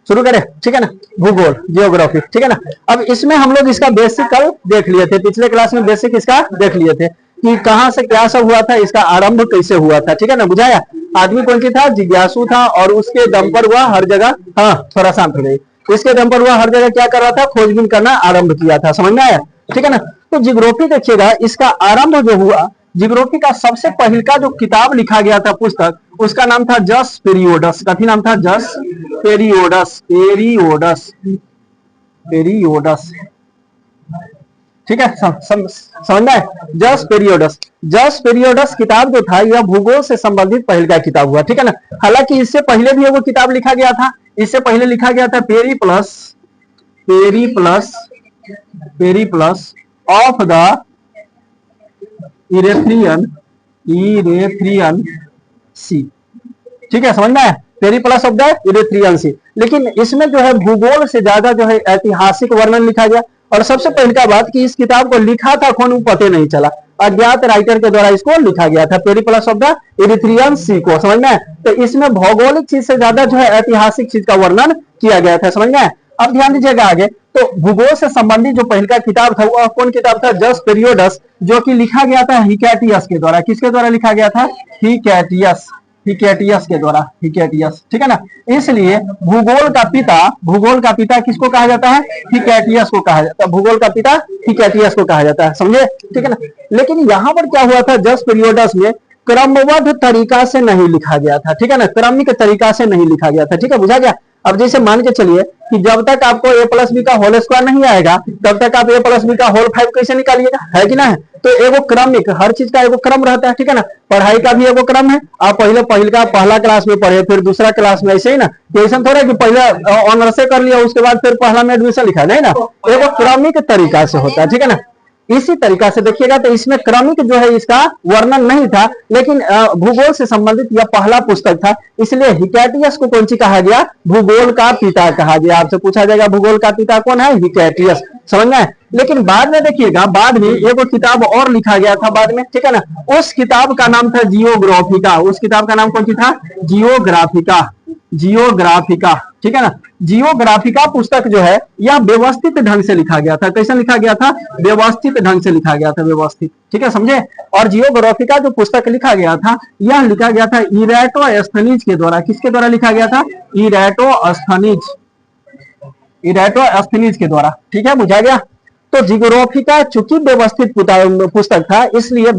शुरू करें, ठीक है ना। भूगोल, जियोग्राफी, ठीक है ना। अब इसमें हम लोग इसका बेसिक कल देख लिए थे, पिछले क्लास में बेसिक इसका देख लिए थे कि कहां से क्या सब हुआ था, इसका आरंभ कैसे हुआ था, ठीक है ना। बुझाया। आदमी कौन सी था, जिज्ञासु था, और उसके दम पर वह हर जगह, हाँ थोड़ा शांत हो गई, इसके दम पर वह हर जगह क्या कर रहा था, खोजबीन करना आरंभ किया था। समझ में आया, ठीक है ना। तो जियोग्राफी देखिएगा, इसका आरंभ जो हुआ, जियोग्राफी का सबसे पहले का जो किताब लिखा गया था, पुस्तक, उसका नाम था जस पेरियोडस। कथी नाम था, जस पेरियोडस, पेरियोडस, पेरियोडस, ठीक है। समझ में, जस पेरियोडस। जस पेरियोडस किताब जो था, यह भूगोल से संबंधित पहले का किताब हुआ, ठीक है ना। हालांकि इससे पहले भी वो किताब लिखा गया था, इससे पहले लिखा गया था Periplus, Periplus, Periplus of the Erythraean, Erythraean Sea, ठीक है। समझ में आया, Periplus of the Erythraean Sea. लेकिन इसमें जो है भूगोल से ज्यादा जो है ऐतिहासिक वर्णन लिखा गया। और सबसे पहले का बात कि इस किताब को लिखा था कौन, पता नहीं चला, अज्ञात राइटर के द्वारा इसको लिखा गया था, पेरीप्लस ऑफ द इरिथ्रियन सी को। समझ में, तो इसमें भौगोलिक चीज से ज्यादा जो है ऐतिहासिक चीज का वर्णन किया गया था। समझ में। अब ध्यान दीजिएगा आगे, तो भूगोल से संबंधित जो पहले का किताब था वह कौन किताब था, जस पेरियोडस, जो कि लिखा गया था हिकैटियस के द्वारा। किसके द्वारा लिखा गया था, हिकैटियस, हिकैटियस के द्वारा, हिकैटियस, ठीक है ना। इसलिए भूगोल का पिता, भूगोल का पिता किसको कहा जाता है, हिकैटियस को कहा जाता है, भूगोल का पिता हिकैटियस को कहा जाता है, समझे, ठीक है ना। लेकिन यहां पर क्या हुआ था, जस पेरियोडस में क्रमबद्ध तरीका से नहीं लिखा गया था, ठीक है ना, क्रमिक तरीका से नहीं लिखा गया था, ठीक है, बुझा गया। अब जैसे मान के चलिए कि जब तक आपको a प्लस बी का होल स्क्वायर नहीं आएगा, तब तक आप a प्लस बी का होल 5 कैसे निकालिएगा, है कि ना है। तो एगो क्रमिक, हर चीज का एगो क्रम रहता है, ठीक है ना। पढ़ाई का भी एगो क्रम है। आप पहला क्लास में पढ़े, फिर दूसरा क्लास में, ऐसे ही ना, ऐसा थोड़ा कि पहले ऑनर्स से कर लिया, उसके बाद फिर पहला में एडमिशन लिखा, नहीं ना, एगो क्रमिक तरीका से होता है, ठीक है ना। इसी तरीका से देखिएगा तो इसमें क्रमिक जो है इसका वर्णन नहीं था, लेकिन भूगोल से संबंधित यह पहला पुस्तक था, इसलिए हिकैटियस को कौन सी कहा गया, भूगोल का पिता कहा गया। आपसे पूछा जाएगा भूगोल का पिता कौन है, हिकैटियस, समझ में। लेकिन बाद में देखिएगा, बाद में एक किताब और लिखा गया था बाद में, ठीक है ना। उस किताब का नाम था जियोग्राफिका। उस किताब का नाम कौन सी था, जियोग्राफिका, जियोग्राफिका, ठीक है ना। जियोग्राफिका पुस्तक जो है यह व्यवस्थित ढंग से लिखा गया था। कैसे लिखा गया था, व्यवस्थित ढंग से लिखा गया था, व्यवस्थित, ठीक है, समझे। और जियोग्राफिका जो पुस्तक लिखा गया था, यह लिखा गया था इरेटोस्थनीज के द्वारा। किसके द्वारा लिखा गया था, इरेटोस्थनीज, इरेटोस्थनीज के द्वारा, ठीक है, बुझा गया। तो जियोग्राफिका चूंकि व्यवस्थित पुस्तक था, इसलिए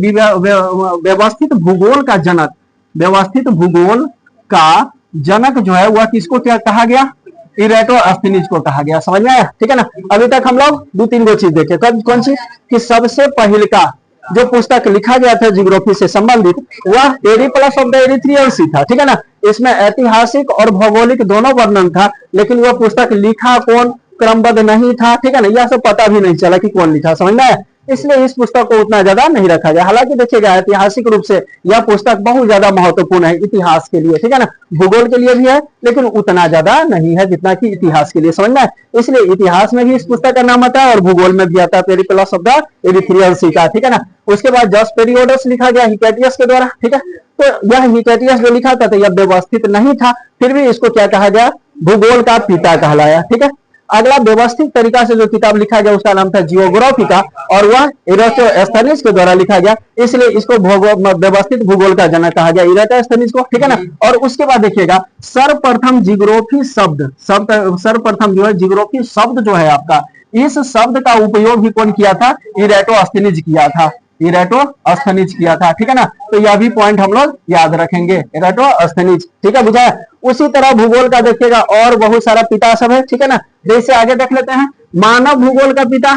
व्यवस्थित भूगोल का जनक, व्यवस्थित भूगोल का जनक जो है वह किसको क्या कहा गया, इरेटोस्थनीज को कहा गया। समझ में आया, ठीक है ना। अभी तक हम लोग 2-3 चीज देखे, कौन सी, कि सबसे पहले का जो पुस्तक लिखा गया था जियोग्राफी से संबंधित, वह पेरीप्लस ऑफ द इरिथ्रियन सी था, ठीक है ना। इसमें ऐतिहासिक और भौगोलिक दोनों वर्णन था, लेकिन वह पुस्तक लिखा कौन, क्रमबद्ध नहीं था, ठीक है ना। यह सब पता भी नहीं चला कि कौन लिखा, समझ में आया। इसलिए इस पुस्तक को उतना ज्यादा नहीं रखा गया। हालांकि देखिएगा ऐतिहासिक रूप से यह पुस्तक बहुत ज्यादा महत्वपूर्ण है इतिहास के लिए, ठीक है ना। भूगोल के लिए भी है, लेकिन उतना ज्यादा नहीं है जितना कि इतिहास के लिए, समझ में। इसलिए इतिहास में भी इस पुस्तक का नाम आता है और भूगोल में भी आता है, पेरीप्लस ऑफ द इरिथ्रियन सी का, ठीक है ना। उसके बाद जस पेरियोडस लिखा गया हिकैटियस के द्वारा, ठीक है। तो यह हिकैटियस जो लिखा था तो यह व्यवस्थित नहीं था, फिर भी इसको क्या कहा गया, भूगोल का पिता कहलाया, ठीक है। अगला व्यवस्थित तरीका से जो किताब लिखा गया उसका नाम था जियोग्राफिका, और वह इरेटोस्थनीज के द्वारा लिखा गया, इसलिए इसको व्यवस्थित भूगोल का जनक कहा गया, इरेटोस्थनीज को, ठीक है ना। और उसके बाद देखिएगा सर्वप्रथम जियोग्राफी शब्द, सर्वप्रथम जो है जियोग्राफी शब्द जो है आपका, इस शब्द का उपयोग भी कौन किया था, इरेटोस्थनीज किया था, इरेटोस्थनीज किया था, ठीक है ना। तो यह भी पॉइंट हम लोग याद रखेंगे, इरेटोस्थनीज, ठीक है, बुझा। उसी तरह भूगोल का देखिएगा और बहुत सारा पिता सब है, ठीक है ना। जैसे आगे देख लेते हैं, मानव भूगोल का पिता,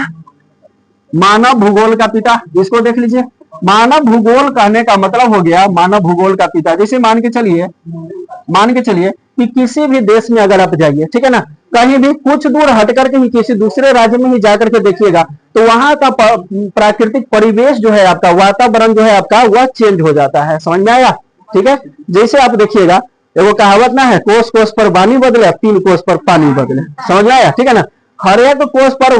मानव भूगोल का पिता, इसको देख लीजिए। मानव भूगोल कहने का मतलब हो गया मानव भूगोल का पिता। जैसे मान के चलिए कि किसी भी देश में अगर आप जाइए, ठीक है ना, कहीं भी कुछ दूर हट करके ही किसी दूसरे राज्य में ही जाकर के देखिएगा, तो वहां का प्राकृतिक परिवेश जो है आपका, वातावरण जो है आपका, वह चेंज हो जाता है। समझ में आया, ठीक है। जैसे आप देखिएगा, वो कहावत ना है, कोस कोस पर वानी बदले, 3 कोस पर पानी बदले, समझ में आया, ठीक है ना। हर एक कोस पर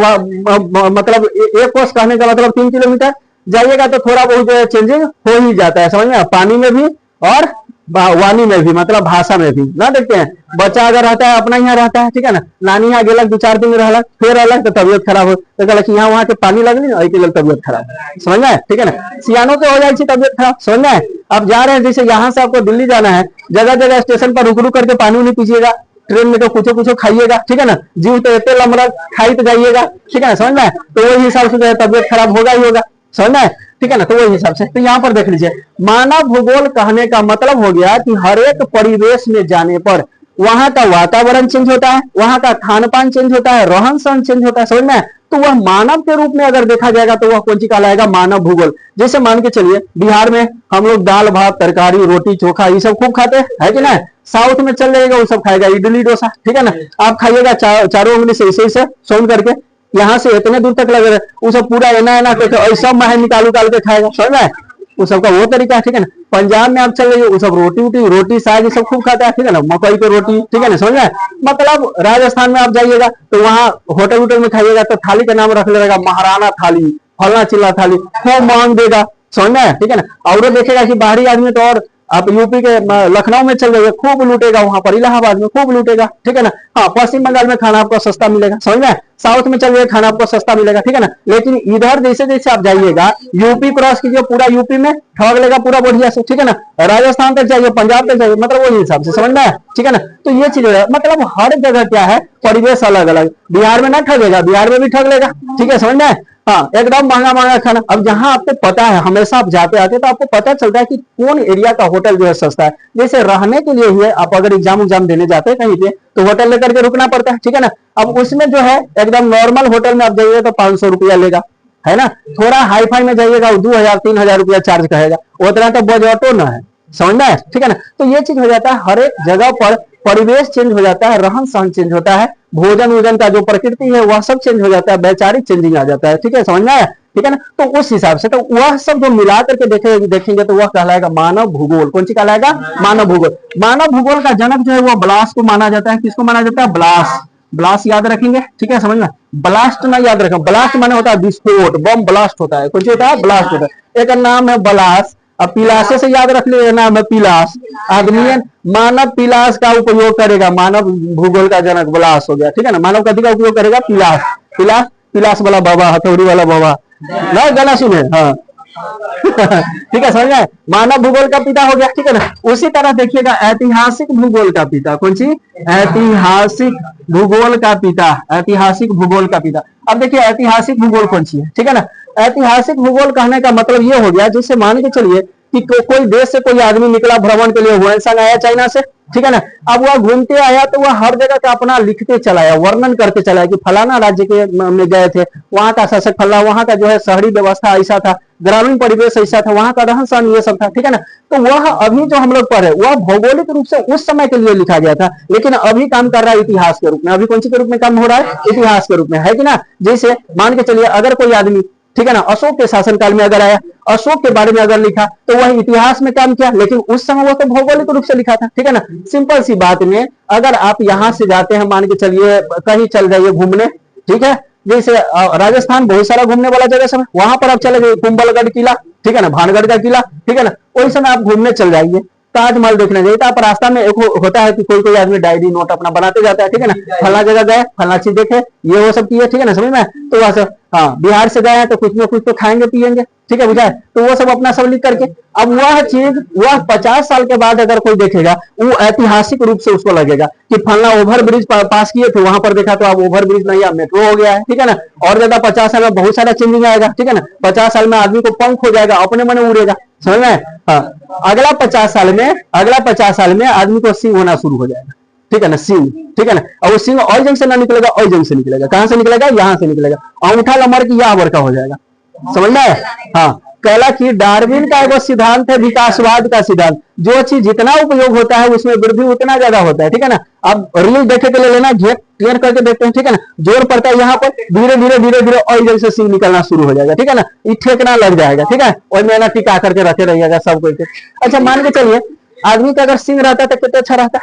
मतलब एक कोस कहने का मतलब 3 किलोमीटर, जाइएगा तो थोड़ा बहुत जो है चेंजिंग हो ही जाता है, समझ में, पानी में भी और वाणी में भी, मतलब भाषा में भी ना। देखते हैं बच्चा अगर रहता है अपना यहाँ रहता है, ठीक है ना, नानी यहाँ गेलक 2-4 दिन रहलक, फिर अलग तो तबियत खराब हो, तो कहलक यहाँ वहाँ के पानी लगली ना, के लिए तबियत खराब, समझ में, ठीक है ना। सियानों के हो जाए तबियत खराब, समझ में। अब जा रहे हैं, जैसे यहाँ से आपको दिल्ली जाना है, जगह जगह स्टेशन पर रुक रुक करके पानी नहीं पीजिएगा, ट्रेन में तो कुछ कुछ खाइएगा, ठीक है ना, जीव तो इतने लमरा खाई तो जाइएगा, ठीक है ना, समझ में। तो वही हिसाब से तबियत खराब होगा ही होगा, समझ में, ठीक है ना। तो वही हिसाब से तो यहाँ पर देख लीजिए, मानव भूगोल कहने का मतलब हो गया कि हर एक परिवेश में जाने पर वहां का वातावरण चेंज होता है, वहां का खान पान चेंज होता है, रहन सहन चेंज होता है, समझ में। तो वह मानव के रूप में अगर देखा जाएगा तो वह कौन सी कहलाएगा, मानव भूगोल। जैसे मान के चलिए बिहार में हम लोग दाल भात तरकारी रोटी चोखा ये सब खूब खाते हैं कि ना। साउथ में चल जाएगा वो सब खाएगा इडली डोसा, ठीक है ना, आप खाइएगा चारों उंगली से ऐसे ऐसे सोन करके, यहाँ से इतने दूर तक लग रहा है, वो सब पूरा एना ऐसा मह निकाल के खाएगा, समझ में, वो सबका वो तरीका है, ठीक है ना। पंजाब में आप चल जाइए वो सब रोटी साग ये सब खूब खाता है, ठीक है ना, मकई की रोटी, ठीक है ना, समझ में। मतलब राजस्थान में आप जाइएगा तो वहाँ होटल में खाइएगा तो थाली का नाम रख लेगा महाराणा थाली, फलना चिल्ला थाली, खूब मांग देगा, समझ में, ठीक है ना। और देखेगा कि बाहरी आदमी तो और आप यूपी के लखनऊ में चल जाइए खूब लूटेगा, वहां पर इलाहाबाद में खूब लूटेगा, ठीक है ना। हाँ, पश्चिम बंगाल में खाना आपको सस्ता मिलेगा, समझ में, साउथ में चल जाइए खाना आपको सस्ता मिलेगा, ठीक है ना। लेकिन इधर जैसे जैसे आप जाइएगा, यूपी क्रॉस कीजिए, पूरा यूपी में ठग लेगा पूरा बढ़िया से, ठीक है ना। राजस्थान तक जाइए, पंजाब तक जाइए, मतलब वही हिसाब से, समझ में, ठीक है ना। तो ये चीज मतलब हर जगह क्या है, परिवेश अलग अलग। बिहार में ना ठगेगा, बिहार में भी ठग लेगा, ठीक है, समझ में। हाँ, एकदम महंगा महंगा खाना। अब जहां आपको पता है, हमेशा आप जाते आते तो आपको पता चलता है कि कौन एरिया का होटल जो है सस्ता है। जैसे रहने के लिए ही है, आप अगर एग्जाम देने जाते हैं कहीं पे तो होटल लेकर के रुकना पड़ता है, ठीक है ना। अब उसमें जो है एकदम नॉर्मल होटल में आप जाइए तो 500 रुपया लेगा, है ना। थोड़ा हाई फाई में जाइएगा 2000-3000 रुपया चार्ज कहेगा, उतना तो बजटो ना है, समझ में, ठीक है ना। तो ये चीज हो जाता है, हर एक जगह पर परिवेश चेंज हो जाता है, रहन सहन चेंज होता है, भोजन वोजन का जो प्रकृति है वह सब चेंज हो जाता है, वैचारिक चेंजिंग आ जाता है, ठीक है, समझ में आया, ठीक है ना। तो उस हिसाब से तो वह सब जो मिला करके देखेंगे तो वह कहलाएगा मानव भूगोल। कौन सी कहलाएगा, मानव भूगोल। मानव भूगोल का जनक जो है वह ब्लास को माना जाता है। किसको माना जाता है, ब्लास। ब्लास्ट याद रखेंगे, ठीक है, समझ में। ब्लास्ट ना याद रखें, ब्लास्ट माने होता है विस्फोट, बम ब्लास्ट होता है, कुछ होता है ब्लास्ट होता है। एक नाम है ब्लास, अब पिलासे से याद रख ले, नाम है पिलास। आदमी मानव पिलास का उपयोग करेगा, मानव भूगोल का जनक ब्लास हो गया, ठीक है ना। मानव कथी का उपयोग करेगा, पिलास। पिलास पिलास वाला बाबा, हथौड़ी वाला बाबा ना, गाना सुने, हाँ ठीक है, समझ में। मानव भूगोल का पिता हो गया, ठीक है ना। उसी तरह देखिएगा ऐतिहासिक भूगोल का पिता, कौन सी, ऐतिहासिक भूगोल का पिता, ऐतिहासिक भूगोल का पिता। अब देखिए ऐतिहासिक भूगोल कौन सी है, ठीक है ना। ऐतिहासिक भूगोल कहने का मतलब ये हो गया, जैसे मान के चलिए कि कोई देश से कोई आदमी निकला भ्रमण के लिए, हुएनसांग आया चाइना से, ठीक है ना। अब वह घूमते आया तो वह हर जगह का अपना लिखते चला आया, वर्णन करके चला कि फलाना राज्य के में गए थे, वहां का शासक फला, वहां का जो है शहरी व्यवस्था ऐसा था, ग्रामीण परिवेश ऐसा था, वहां का रहन सहन ये सब था, ठीक है ना। तो वह अभी जो हम लोग पढ़े वह भौगोलिक रूप से उस समय के लिए लिखा गया था, लेकिन अभी काम कर रहा है इतिहास के रूप में। अभी कौन सी के रूप में काम हो रहा है, इतिहास के रूप में, है कि ना। जैसे मान के चलिए अगर कोई आदमी, ठीक है ना, अशोक के शासनकाल में अगर आया, अशोक के बारे में अगर लिखा तो वह इतिहास में काम किया, लेकिन उस समय वो तो भौगोलिक रूप से लिखा था, ठीक है ना। सिंपल सी बात में अगर आप यहां से जाते हैं, मान के चलिए कहीं चल जाइए घूमने, ठीक है, जैसे राजस्थान बहुत सारा घूमने वाला जगह सब, वहां पर आप चले जाइए, कुंभलगढ़ किला, ठीक है ना, भानगढ़ का किला, ठीक है ना, वही समय आप घूमने चल जाइए, ताजमहल देखने जाइए, तो आप रास्ता में एक होता है कि कोई कोई आदमी डायरी नोट अपना बनाते जाता है, ठीक है ना, फला जगह गए, फला चीज देखे, ये वो सब किए, ठीक है ना, समझ में। तो वह सब, हाँ, बिहार से गए हैं तो कुछ ना कुछ तो खाएंगे पियेंगे, ठीक है, बुझाए, तो वो सब अपना सब लिख करके। अब वह चीज वह 50 साल के बाद अगर कोई देखेगा, वो ऐतिहासिक रूप से उसको लगेगा कि फलना ओवर ब्रिज पास किए थे, वहां पर देखा तो अब ओवर ब्रिज नहीं, अब मेट्रो हो गया है, ठीक है ना। और ज्यादा 50 साल में बहुत सारा चेंजिंग आएगा, ठीक है ना। 50 साल में आदमी को पंख हो जाएगा, अपने मन उड़ेगा, समझ में। हाँ, अगला 50 साल में आदमी को सिंह होना शुरू हो जाएगा, ठीक है ना, सिंह, ठीक है ना। और वो सिंह और जंग से ना निकलेगा, और जंग से निकलेगा, कहां से निकलेगा, यहां से निकलेगा, अंगूठा लमर की यह वर्का हो जाएगा, समझ में। हाँ, कहला कि डार्विन का एक सिद्धांत है, विकासवाद का सिद्धांत, जो चीज जितना उपयोग होता है उसमें वृद्धि उतना ज्यादा होता है, ठीक है ना। अब रील देखे के लिए लेना, क्लियर करके देखते हैं, ठीक है ना, जोर पड़ता है यहाँ पर, धीरे धीरे और जैसे से सिंह निकलना शुरू हो जाएगा, ठीक है ना, ये ठेकना लग जाएगा, ठीक है, और मैं ना टिका करके रखे रहिएगा सब कोई। अच्छा, मान के चलिए आदमी का अगर सिंह रहता तो कितना अच्छा रहता,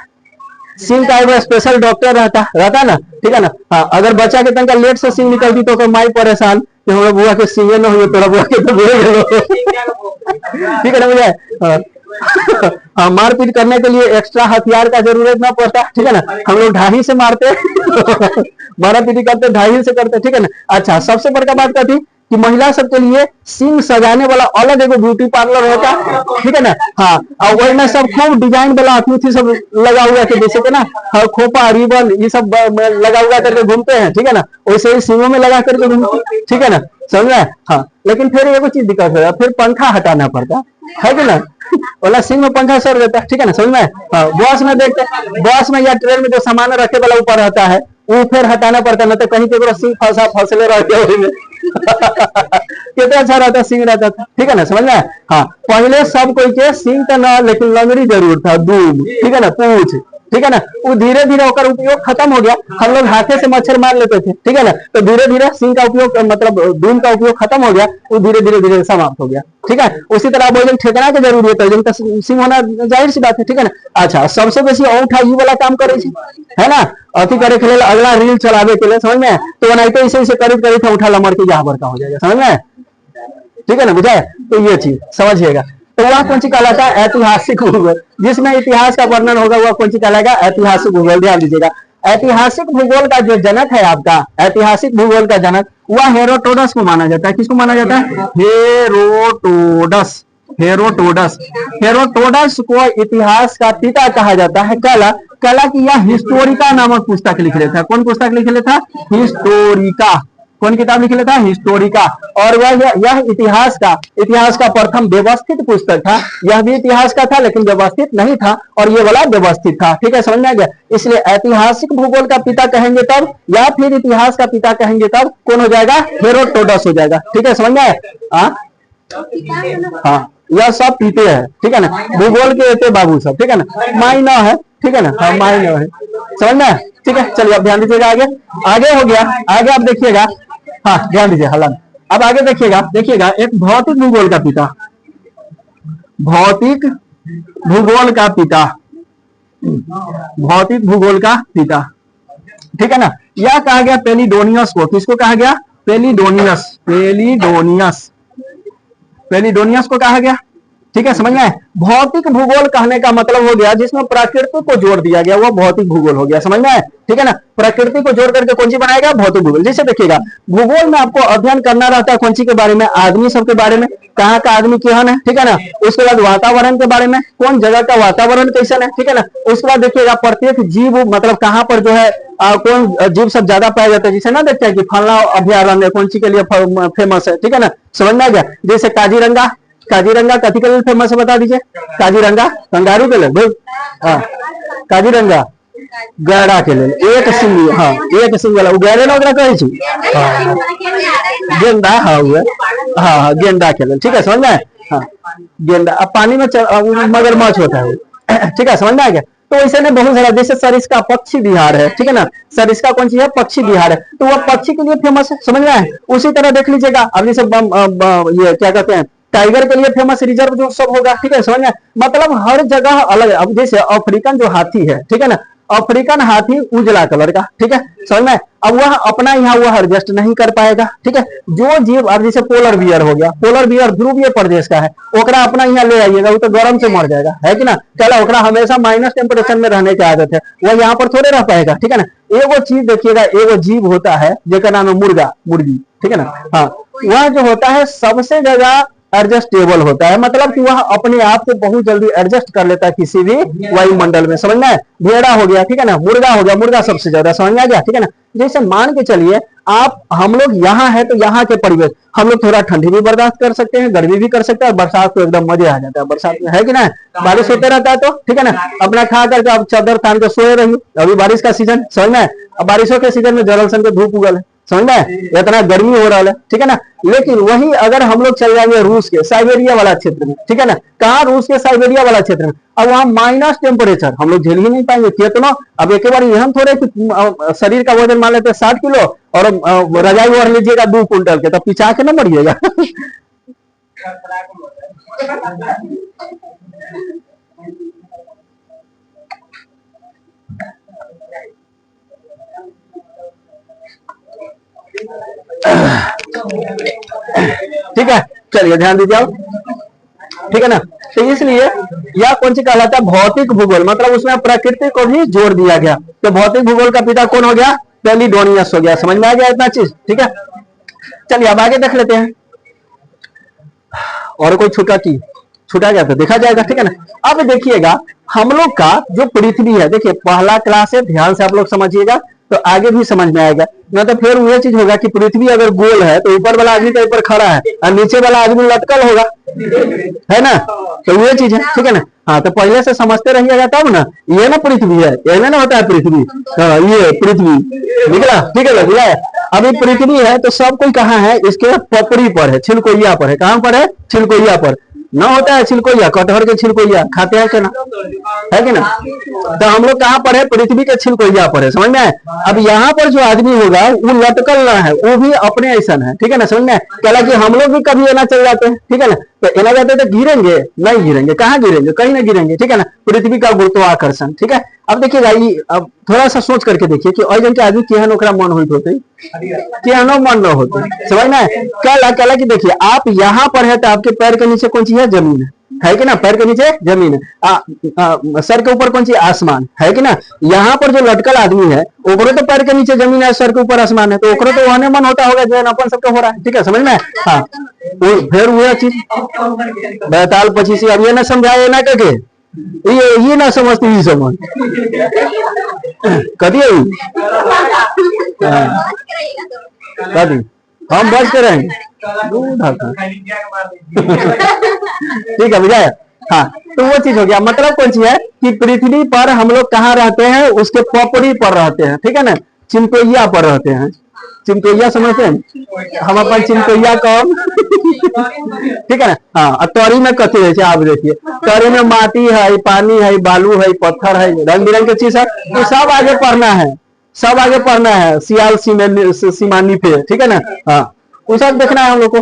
सिंह का एक स्पेशल डॉक्टर रहता ना, ठीक है ना। हाँ, अगर बच्चा के तंग लेट से सिंह निकलती तो माई परेशान, कि हमारे बुआ के सीए न हुए, तोरा बुआ के तो बुरे गेलो। ठीक है ना भैया? हाँ, मारपीट करने के लिए एक्स्ट्रा हथियार का जरूरत ना पड़ता, ठीक है ना? हम लोग ढाई से मारते मारा पीटी करते ढाई से करते, ठीक है ना? अच्छा, सबसे बड़का बात क्या थी कि महिला सबके लिए सींग सजाने वाला अलग एगो ब्यूटी पार्लर होता, ठीक है ना? हाँ, और वही में सब खूब डिजाइन वाला अथी सब लगा हुआ थे, जैसे कि ना खोपा रिबन ये सब लगा हुआ करके घूमते हैं, ठीक है ना? वैसे ही सींगों में लगा करके घूमते, ठीक है ना? समझ रहे हैं? हाँ, लेकिन फिर एगो चीज दिक्कत है, फिर पंखा हटाना पड़ता है कि ना? वाला सिंह में पंखा सर देता है, ठीक है ना? समझ में? हाँ, बस में देखते, बस में या ट्रेन में जो सामान रखे वाला ऊपर रहता है वो फिर हटाना पड़ता है, ना तो कहीं पे सिंह फंसा फंसले रहते हैं कितना अच्छा रहता, सिंह रहता था, ठीक है ना? समझ में? हाँ, पहले सब कोई के सिंह तो ना, लेकिन लंगड़ी जरूर था, दूध, ठीक है ना? पूछ, ठीक है ना? वो धीरे धीरे होकर उपयोग खत्म हो गया, हम लोग हाथे से मच्छर मार लेते थे, ठीक है ना? तो धीरे धीरे सिंह का उपयोग मतलब दूध का उपयोग खत्म हो गया, वो धीरे धीरे धीरे समाप्त हो गया, ठीक है? उसी तरह भोजन ठेकना के जरूरत है, जिनका सिंह होना जाहिर सी बात है, ठीक है ना? अच्छा, सबसे बेसी औंठा ई वाला काम करे है ना, अथी करे के लिए, अगला रील चलावे के लिए, समझ में? तो नहीं तो इसे इसे करीब करीब उठा लमड़ के यहाँ बड़का हो जाएगा, समझ में? ठीक है ना? बुझाए? तो ये चीज समझिएगा। तो वह कौन सी कहलाता है? ऐतिहासिक भूगोल। जिसमें इतिहास का वर्णन होगा वह कौन सी कहलाएगा? ऐतिहासिक भूगोल। ध्यान दीजिएगा, ऐतिहासिक भूगोल का जो जनक है आपका, ऐतिहासिक भूगोल का जनक, वह हेरोडोटस को माना जाता है। किसको माना जाता है? हेरोडोटस। हेरोडोटस, हेरोडोटस को इतिहास का पिता कहा जाता है। कला, कला की यह हिस्टोरिका नामक पुस्तक लिख लेता है। कौन पुस्तक लिख लेता है? हिस्टोरिका। कौन किताब लिख लेता है? हिस्टोरिका। और वह यह इतिहास का प्रथम व्यवस्थित पुस्तक था। यह भी इतिहास का था लेकिन व्यवस्थित नहीं था, और ये वाला व्यवस्थित था, ठीक है? समझ में आ गया? इसलिए ऐतिहासिक भूगोल का पिता कहेंगे तब, या फिर इतिहास का पिता कहेंगे तब कौन हो जाएगा? हेरोडोटस हो जाएगा, ठीक है? समझ में आया? हाँ, यह सब पीते हैं, ठीक है ना? भूगोल के एते बाबू सब, ठीक है ना? माइनर है, ठीक है ना? हाँ, माइनर है, समझ में? ठीक है, चलिए अब ध्यान दीजिएगा, आगे आगे हो गया। आगे आप देखिएगा, हाँ ध्यान दीजिए हलन। अब आगे देखिएगा, देखिएगा एक भौतिक भूगोल का पिता, भौतिक भूगोल का पिता, भौतिक भूगोल का पिता, ठीक है ना? यह कहा गया पेलिडोनियस को। किसको कहा गया? पेलिडोनियस, पेलिडोनियस, पेलिडोनियस को कहा गया, ठीक है? समझ में? भौतिक भूगोल कहने का मतलब हो गया जिसमें प्रकृति को जोड़ दिया गया, वो भौतिक भूगोल हो गया, समझ में? ठीक है ना? प्रकृति को जोड़ करके कौन सी बनाएगा? भौतिक भूगोल। जैसे देखिएगा, भूगोल में आपको अध्ययन करना रहता है कौन सी के बारे में? आदमी सब के बारे में, कहाँ का आदमी केहन है, ठीक है ना? उसके बाद वातावरण के बारे में, कौन जगह का वातावरण कैसन है, ठीक है ना? उसके बाद देखिएगा प्रत्येक जीव, मतलब कहाँ पर जो है कौन जीव सब ज्यादा पाया जाता है, जिसे ना देखते हैं कि फलना अभ्यारण्य कौन सी के लिए फेमस है, ठीक है ना? समझ में आ गया? जैसे काजीरंगा, काजीरंगा कथी के लिए फेमस है बता दीजिए? काजीरंगा कंगारू के लिए, हाँ, काजीरंगा गैड़ा के लिए, एक सिंह, हाँ एक सिंह वाला गैरे ना कहे छी, हाँ गेंदा, हाँ हुआ, हाँ हाँ गेंदा के लिए, ठीक है? समझ में? हाँ, गेंदा अब पानी में मगरमच्छ होता है, ठीक है? समझ में आ गया? तो ऐसे में बहुत सारा, जैसे सरिस्का पक्षी विहार है, ठीक है ना? सरिस्का कौन सी है? पक्षी विहार है, तो वह पक्षी के लिए फेमस है, समझ में आए? उसी तरह देख लीजिएगा, अब जैसे ये क्या कहते हैं, टाइगर के लिए फेमस रिजर्व जो सब होगा, ठीक है? समझ में? मतलब हर जगह अलग। अब जैसे अफ्रीकन जो हाथी है, ठीक है ना? अफ्रीकन हाथी उजला कलर का, ठीक है? समझ में? अब वह अपना यहाँ वह एडजस्ट नहीं कर पाएगा, ठीक है? जो जीव, अब जैसे पोलर बियर हो गया, पोलर बियर ध्रुवीय प्रदेश का है, ओकरा अपना यहाँ ले आइएगा, वो तो गर्म से मर जाएगा, है कि ना? चलो, ओकरा हमेशा माइनस टेम्परेचर में रहने की आदत है, वह यहाँ पर थोड़े रह पाएगा, ठीक है ना? एगो चीज देखिएगा, एगो जीव होता है जेका नाम है मुर्गा, मुर्गी, ठीक है ना? हाँ, वह जो होता है सबसे ज्यादा एडजस्टेबल होता है, मतलब कि वह अपने आप को बहुत जल्दी एडजस्ट कर लेता है किसी भी वायुमंडल में, समझ में? भेड़ा हो गया, ठीक है ना? मुर्गा हो गया, मुर्गा सबसे ज्यादा, समझ में आ गया? ठीक है ना? जैसे मान के चलिए आप, हम लोग यहाँ है तो यहाँ के परिवेश, हम लोग थोड़ा ठंडी भी बर्दाश्त कर सकते हैं, गर्मी भी कर सकते हैं, और बरसात को एकदम मजे आ जाता है बरसात में, है कि ना? बारिश होते रहता है तो, ठीक है ना? अपना खा करके आप चादर तान के सोए रहिए, अभी बारिश का सीजन, समझ में? अब बारिशों के सीजन में जरल सन के धूप उगल है, समझ में? इतना गर्मी हो रहा है, ठीक है ना? लेकिन वही अगर हम लोग चल जाएंगे रूस के साइबेरिया वाला क्षेत्र में, ठीक है ना? कहाँ? रूस के साइबेरिया वाला क्षेत्र में, अब वहां माइनस टेम्परेचर हम लोग झेल ही नहीं पाएंगे, कितना? अब एक बार हम थोड़े कि शरीर का वजन मान लेते हैं 60 किलो, और रजाई ओढ़ लीजिएगा 2 कुंटल के, तो पिछा के ना मरिएगा चलिए ध्यान दीजिए आप, ठीक है ना। तो इसलिए यह कौन सी कहलाता है, भौतिक भूगोल, मतलब उसमें प्रकृति को भी जोड़ दिया गया। तो भौतिक भूगोल का पिता कौन हो गया, कैलिडोनियस हो गया। समझ में आ गया इतना चीज, ठीक है। चलिए अब आगे देख लेते हैं, और कोई छूटा गया तो देखा जाएगा, ठीक है ना। अब देखिएगा हम लोग का जो पृथ्वी है, देखिए पहला क्लास है, ध्यान से आप लोग समझिएगा तो आगे भी समझ में आएगा। न तो फिर वह चीज होगा कि पृथ्वी अगर गोल है तो ऊपर वाला आदमी तो ऊपर खड़ा है और नीचे वाला आदमी लटकल होगा, है ना। तो वह चीज है, ठीक है ना। हाँ, तो पहले से समझते रहिएगा तब ना। ये ना पृथ्वी है, ये ना होता है पृथ्वी, हाँ ये पृथ्वी निकला, ठीक है भैया। अभी पृथ्वी है तो सब कोई कहाँ है, इसके पपड़ी पर है, छिलकोइया पर है। कहाँ पर है, छिलकोइया पर ना होता है छिलकोइया, कटहर के छिलकोइया खाते हैं क्या ना, है कि ना। तो हम लोग कहाँ पर है, पृथ्वी के छिलकोइया पर है, समझ में आए। अब यहाँ पर जो आदमी होगा वो लटकल ना है, वो भी अपने ऐसा है, ठीक है ना, समझ में आए। कहला कि हम लोग भी कभी एना चल जाते हैं, ठीक है ना। तो एना जाते तो गिरेंगे नहीं, गिरेंगे कहाँ गिरेंगे, कहीं ना गिरेंगे, ठीक है ना। पृथ्वी का गुरुत्वाकर्षण, ठीक है। अब देखिएगा, अब थोड़ा सा सोच करके देखिए कि अजन के आदमी केहन ओकरा मन होते, केहनो मन न होते, समझ में। कहला कि देखिए आप यहाँ पर है तो आपके पैर के नीचे कौन सी है, जमीन है कि ना, पैर के नीचे जमीन है, सर के ऊपर कौन सी, आसमान है कि ना। यहाँ पर जो लटकल आदमी है ओकरो तो पैर के नीचे जमीन है, सर के ऊपर आसमान है, तो ओकरो तो वहने मन होता होगा जो अपन सबके हो रहा है, ठीक है, समझ में। हाँ, फिर वह चीज बैताल 25 अब ये ना समझाए ना के ये ना समझती, ये समझ कभी कभी हम बच के रहेंगे, ठीक है बुझाया। हाँ, तो वो चीज हो गया, मतलब कौन सी है कि पृथ्वी पर हम लोग कहाँ रहते हैं, उसके पपड़ी पर रहते हैं, ठीक है ना, चिमकोइया पर रहते हैं। चिमकोइया समझते हैं हम अपन चिमकोइया कौन, ठीक है ना। हाँ, तोरी में कथी है, आप देखिए तोरी में माटी है, पानी है, बालू है, पत्थर है, रंग बिरंग के चीज है, तो सब आगे पढ़ना है, सब आगे पढ़ना है, सियाल सीमानी पे, ठीक है ना। हाँ, वो सब देखना है हम लोग को,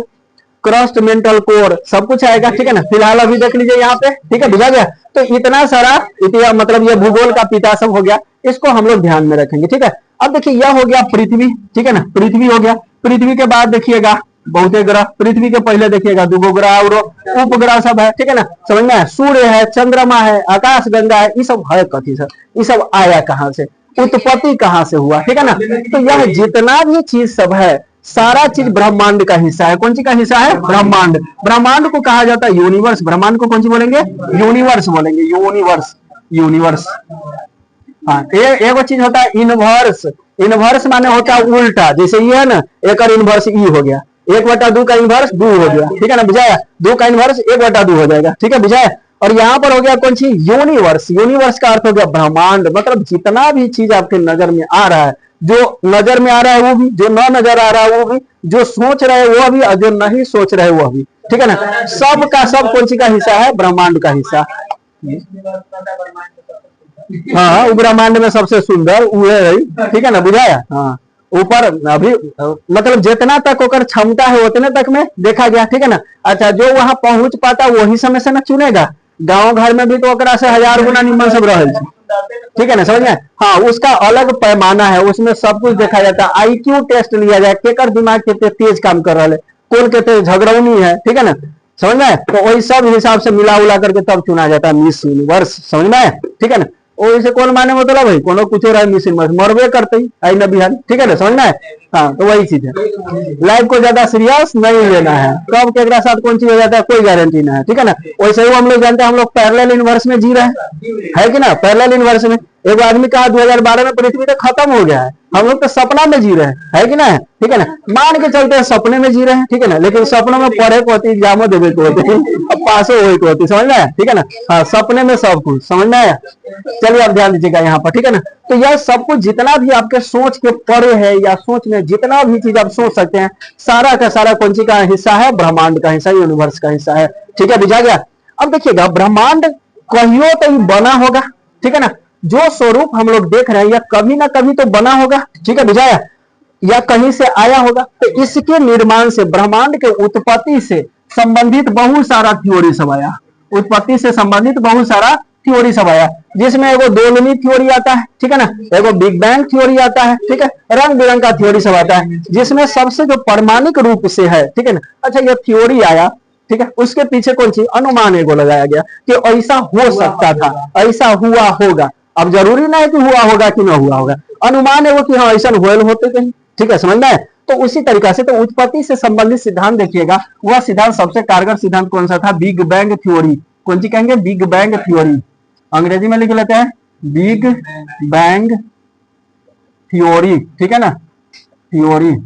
क्रस्ट मेंटल कोर सब कुछ आएगा, ठीक है ना। फिलहाल अभी देख लीजिए यहाँ पे, ठीक है, बुझा गया। तो इतना सारा इतिहास, मतलब ये भूगोल का पिता सब हो गया, इसको हम लोग ध्यान में रखेंगे, ठीक है। अब देखिए यह हो गया पृथ्वी, ठीक है ना, पृथ्वी हो गया। पृथ्वी के बाद देखिएगा बहुते ग्रह, पृथ्वी के पहले देखिएगा दूगो ग्रह और उपग्रह सब है, ठीक है ना, समझ में। सूर्य है, चंद्रमा है, आकाश गंगा है, ये सब है कथी सर, ये सब आया कहाँ से, उत्पत्ति कहाँ से हुआ, ठीक है ना। तो यह जितना भी चीज सब है सारा चीज ब्रह्मांड का हिस्सा है। कौन सी का हिस्सा है, ब्रह्मांड। ब्रह्मांड को कहा जाता है यूनिवर्स, ब्रह्मांड को कौन सी बोलेंगे, यूनिवर्स बोलेंगे, यूनिवर्स, यूनिवर्स। हाँ, एक चीज होता है इनवर्स, इनवर्स माने होता है उल्टा, जैसे ये है ना, एक इनवर्स ई हो गया, 1/2 का इनवर्स 2 हो गया, ठीक है ना, बुझाया। 2 का इनवर्स 1/2 हो जाएगा, ठीक है, बुझाया। और यहाँ पर हो गया कौन सी, यूनिवर्स। यूनिवर्स का अर्थ हो गया ब्रह्मांड, मतलब जितना भी चीज आपके नजर में आ रहा है, जो नजर में आ रहा है वो भी, जो न नजर आ रहा है वो भी, जो सोच रहे वो भी और जो नहीं सोच रहे वो भी, ठीक है ना। सब का सब कौन सी का हिस्सा है, ब्रह्मांड का हिस्सा। हाँ, ब्रह्मांड में सबसे सुंदर वो है, ठीक है ना, बुझाया। हाँ, ऊपर अभी मतलब जितना तक ओकर क्षमता है उतने तक में देखा गया, ठीक है ना। अच्छा, जो वहां पहुंच पाता वही समय से ना चुनेगा, गांव घर में भी तो ओकरा से 1000 गुना निम्न सब रहे, ठीक है ना, समझ में। हाँ, उसका अलग पैमाना है, उसमें सब कुछ देखा जाता है। आईक्यू टेस्ट लिया जाए, केकर दिमाग कितने तेज काम कर रहा है, कौन कितने झगड़ौनी है, ठीक है ना, समझ में। तो वही सब हिसाब से मिला उला करके तब चुना जाता है मिस यूनिवर्स, समझ में, ठीक है ना। वैसे कौन माने मतलब भाई कोनो कुछ रहा मिस यूनिवर्स मरबे करते ही आई ना बिहार, ठीक है ना, समझ में। हाँ, तो वही चीज है, लाइफ को ज्यादा सीरियस नहीं लेना है, कब केकरा साथ कौन चीज हो जाता है कोई गारंटी ना है, ठीक है ना। वैसे ही हम लोग जानते हैं हम लोग पैरेलल यूनिवर्स में जी रहे हैं, है कि ना। पैरेलल यूनिवर्स में एक आदमी कहा 2012 में पृथ्वी तो खत्म हो गया है, हम लोग तो सपना में जी रहे हैं, है कि ना, ठीक है ना। मान के चलते हैं सपने में जी रहे हैं, ठीक है ना, लेकिन सपनों में पढ़े को होती, एग्जामो देवे को होती, पासो हुए को होती, समझ में आया, ठीक है ना। हाँ, सपने में सब कुछ समझ में आया। चलिए आप ध्यान दीजिएगा यहाँ पर, ठीक है ना। तो यह सब कुछ जितना भी आपके सोच के परे है या सोच में जितना भी चीज आप सोच सकते हैं, सारा का सारा कौन सी का हिस्सा है, ब्रह्मांड का हिस्सा, यूनिवर्स का हिस्सा है, ठीक है, बुझा गया। अब देखिएगा ब्रह्मांड कहियो तो बना होगा, ठीक है ना, जो स्वरूप हम लोग देख रहे हैं या कभी ना कभी तो बना होगा, ठीक है, बुझाया, या कहीं से आया होगा। तो इसके निर्माण से, ब्रह्मांड के उत्पत्ति से संबंधित बहुत सारा थ्योरी सब आया, उत्पत्ति से संबंधित बहुत सारा थ्योरी सब आया, जिसमें एगो दोलनी थ्योरी आता है, ठीक है ना, एगो बिग बैंग थ्योरी आता है, ठीक है, रंग बिरंग का थ्योरी सब आता है, जिसमें सबसे जो परमाणिक रूप से है, ठीक है ना। अच्छा, ये थ्योरी आया ठीक है, उसके पीछे कौन सी अनुमान एगो लगाया गया कि ऐसा हो सकता था, ऐसा हुआ होगा। अब जरूरी नहीं है कि हुआ होगा कि ना हुआ होगा, अनुमान है वो कि हाँ ऐसा हुए होते कहीं, ठीक है, समझ में है। तो उसी तरीका से तो उत्पत्ति से संबंधित सिद्धांत देखिएगा, वह सिद्धांत सबसे कारगर सिद्धांत कौन सा था, बिग बैंग थ्योरी। कौन सी कहेंगे, बिग बैंग थ्योरी, अंग्रेजी में लिख लेते हैं बिग बैंग थ्योरी, ठीक है ना, थ्योरी।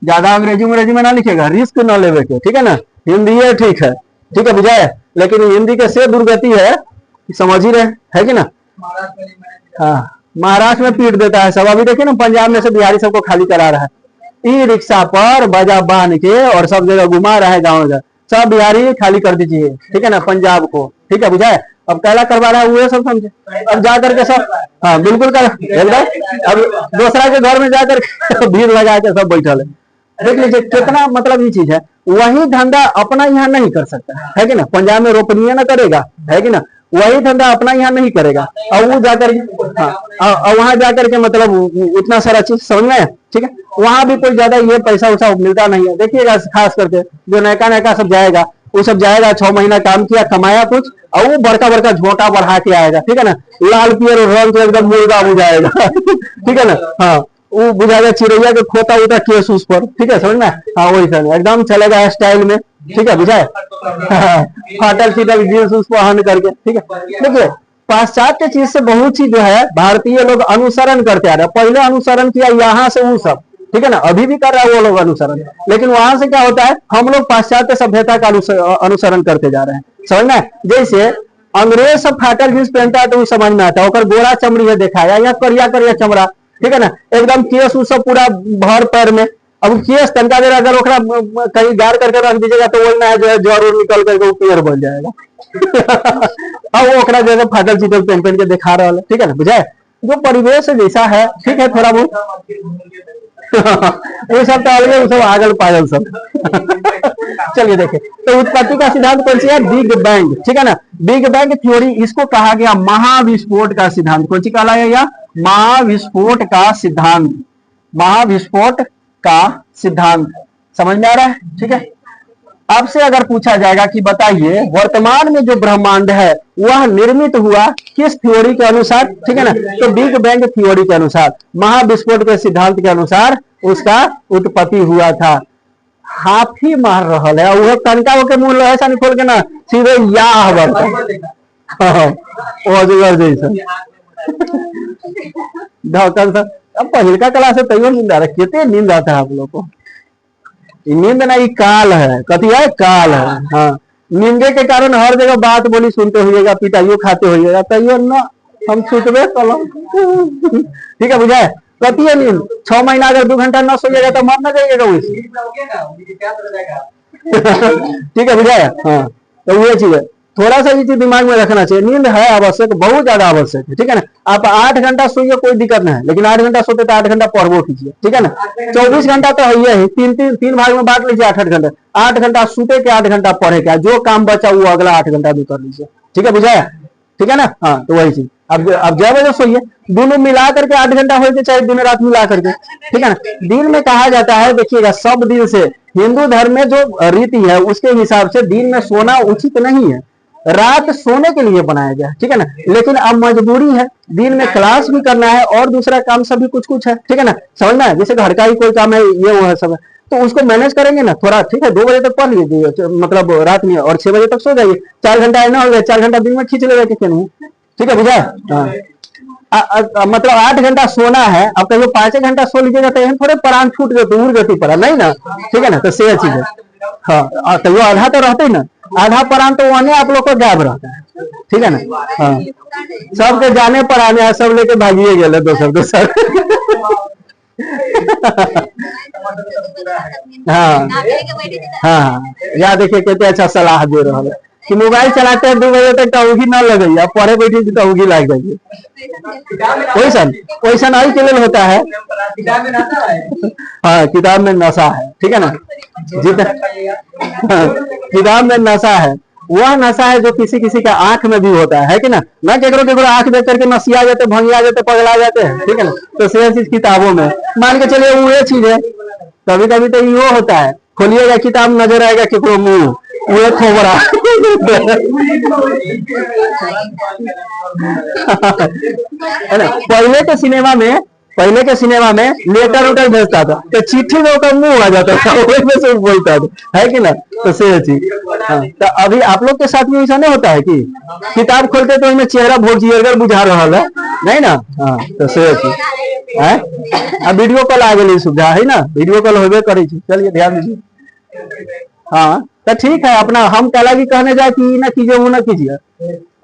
ज्यादा अंग्रेजी में ना लिखेगा, रिस्क न लेवे के, ठीक है ना, हिंदी है ठीक है बुझाए, लेकिन हिंदी के से दुर्गति है, समझ ही रहे है कि ना। हाँ, महाराष्ट्र में पीट देता है सब, अभी देखिए ना पंजाब में से बिहारी सबको खाली करा रहा है, ई रिक्शा पर बजा बांध के और सब जगह घुमा रहा है गाँव में, सब बिहारी खाली कर दीजिए, ठीक है ना, पंजाब को, ठीक है बुझाए। अब कैला करवा रहा है वो सब समझे, अब जा करके सब, हाँ बिल्कुल कर, अब दूसरा के घर में जाकर भीड़ लगा के सब बैठल है, देख लीजिए कितना मतलब ये चीज है। वही धंधा अपना यहाँ नहीं कर सकता है कि ना, पंजाब में रोपनीय ना करेगा है कि ना, वही धंधा अपना यहाँ नहीं करेगा, और वो जाकर, हाँ वहां जाकर के मतलब उतना सारा चीज समझ में, ठीक है, वहां भी कोई ज्यादा ये पैसा वैसा मिलता नहीं है। देखिएगा खास करके जो नयका सब जाएगा, वो सब जाएगा 6 महीना काम किया, कमाया कुछ, और वो बड़का बड़का झोंटा बढ़ा के आएगा, ठीक है ना, लाल पियर रंग के एकदम मुर्गा बुझाएगा ठीक है ना, हाँ वो बुझाएगा चिड़ैया के खोता उता केस उस पर, ठीक है समझ में, हाँ वही सर एकदम चलेगा स्टाइल में, ठीक है बुझाए, फाटल चीटल जींस उस पहन करके, ठीक है। देखिए पाश्चात्य चीज से बहुत चीज जो है भारतीय लोग अनुसरण करते आ रहे हैं, पहले अनुसरण किया यहाँ से वो सब, ठीक है ना, अभी भी कर रहा है वो लोग अनुसरण, लेकिन वहां से क्या होता है, हम लोग पाश्चात्य सभ्यता का अनुसरण करते जा रहे हैं, समझ में। जैसे अंग्रेज सब फाटल जींस पहनता है तो वो समझ में आता है, गोरा चमड़ी है दिखाया या करिया करिया चमड़ा, ठीक है ना, एकदम केस सब पूरा भर पैर में, अब केस तनका देर अगर ओकरा कहीं गाड़ करके रख दीजिएगा तो वही ना जो है जड़ निकल करके वो पेड़ बन जाएगा अब वो ओकरा जो है फाटल चीटल पहन पहन के दिखा रहा है, ठीक है ना बुझाए, जो परिवेश जैसा है, ठीक है, थोड़ा बहुत वो सब तो अलग, वो सब आगल पागल सब चलिए देखिए, तो उत्पत्ति का सिद्धांत कौन सी है, बिग बैंग, ठीक है ना, बिग बैंग थ्योरी, इसको कहा गया महाविस्फोट का सिद्धांत। कौन सी कहा गया, महाविस्फोट का सिद्धांत, महाविस्फोट का सिद्धांत, समझ में आ रहा है, ठीक है। आपसे अगर पूछा जाएगा कि बताइए वर्तमान में जो ब्रह्मांड है वह निर्मित हुआ किस थ्योरी के अनुसार, ठीक है ना, तो बिग बैंग थ्योरी के अनुसार, महाविस्फोट के सिद्धांत के अनुसार उसका उत्पत्ति हुआ था। हाथी मार रहा है, वह तनका के मुंह ऐसा नहीं खोल के ना सीधे या जैसा अब पहिलका क्लास से तैयो नींद आ रहा, कितने नींद आता है आप लोग को, नींद नहीं काल है, कथी है, काल है, हाँ नींदे के कारण हर जगह बात बोली सुनते होइएगा, पिटाइयो खाते होइएगा, तैयो ना हम छूटबे कलम ठीक है बुझाए, कथी है नींद, 6 महीना अगर 2 घंटा न सोइएगा तो मर ना जाइएगा वैसे ठीक है बुझाए, हाँ तो ये चीज है, थोड़ा सा ये चीज दिमाग में रखना चाहिए, नींद है आवश्यक, बहुत ज्यादा आवश्यक है, ठीक है ना। आप 8 घंटा सोइए कोई दिक्कत नहीं है, लेकिन 8 घंटा सोते तो 8 घंटा पढ़वो कीजिए, ठीक है ना। 24 घंटा तो है ही, तीन भाग में बांट लीजिए 8 घंटे, 8 घंटा सूते के 8 घंटा पढ़े के, जो काम बचा वो अगला 8 घंटा भी कर लीजिए, ठीक है बुझाया, ठीक है ना, हाँ तो वही चीज। अब 6 बजे सोइए, दोनों मिला करके 8 घंटा हो चाहे दिन रात मिला करके, ठीक है ना। दिन में कहा जाता है, देखिएगा सब दिन से हिंदू धर्म में जो रीति है उसके हिसाब से दिन में सोना उचित नहीं है, रात सोने के लिए बनाया गया, ठीक है ना, लेकिन अब मजबूरी है, दिन में क्लास भी करना है और दूसरा काम सभी कुछ कुछ है, ठीक है ना, समझना है, जैसे घर का ही कोई काम है ये वो है सब है, तो उसको मैनेज करेंगे ना थोड़ा, ठीक है 2 बजे तक पढ़ लीजिए मतलब रात में, और 6 बजे तक सो जाइए, 4 घंटा ना हो गया, 4 घंटा दिन में खींच लेगा कि नहीं, ठीक है बुझा, मतलब 8 घंटा सोना है, अब कहीं 5 घंटा सो लीजिएगा तो थोड़े प्राण छूट गए तो गति पड़ा नहीं ना, ठीक है ना, तो सही चीज है, हाँ तो आधा तो रहते ही ना, आधा प्राण तो वहां आप लोग को गायब रहता है, ठीक है ना, हाँ सबके जाने पर आने सब लेके भागिए गए दोसर हाँ हाँ यहाँ देखिए कितने अच्छा सलाह दे रहा है कि मोबाइल चलाते हैं 2 बजे तक टहूगी ना लगे, आप पढ़े बैठी टहूगी लाग जाइए, वैसा आई के लिए होता है, हाँ किताब में नशा है, ठीक है ना, किताब में नशा है, वह नशा है जो किसी किसी का आंख में भी होता है कि ना केकरो आंख देख करके नसिया जाते, भंगिया जाते, पगला जाते हैं, ठीक है ना, तो सेम चीज किताबों में मान के चलिए वो चीज है, कभी कभी तो यो होता है, खोलिएगा किताब नजर आएगा केकरो मुंह, वो खोबरा। पहले के सिनेमा में लेटर उटर भेजता था तो चिट्ठी में उसका मुंह आ जाता था, वही में से बोलता था, है कि ना। तो से चीज तो अभी आप लोग के साथ में ऐसा नहीं होता है कि किताब खोलते तो इसमें चेहरा भोजियर बुझा रहा है, नहीं ना। हाँ तो से चीज है। अब वीडियो कॉल आ गई सुविधा है ना, वीडियो कॉल होबे करे। चलिए ध्यान दीजिए। हाँ तो ठीक है, अपना हम कला भी कहने जाए कि ना कीजिए वो ना कीजिए,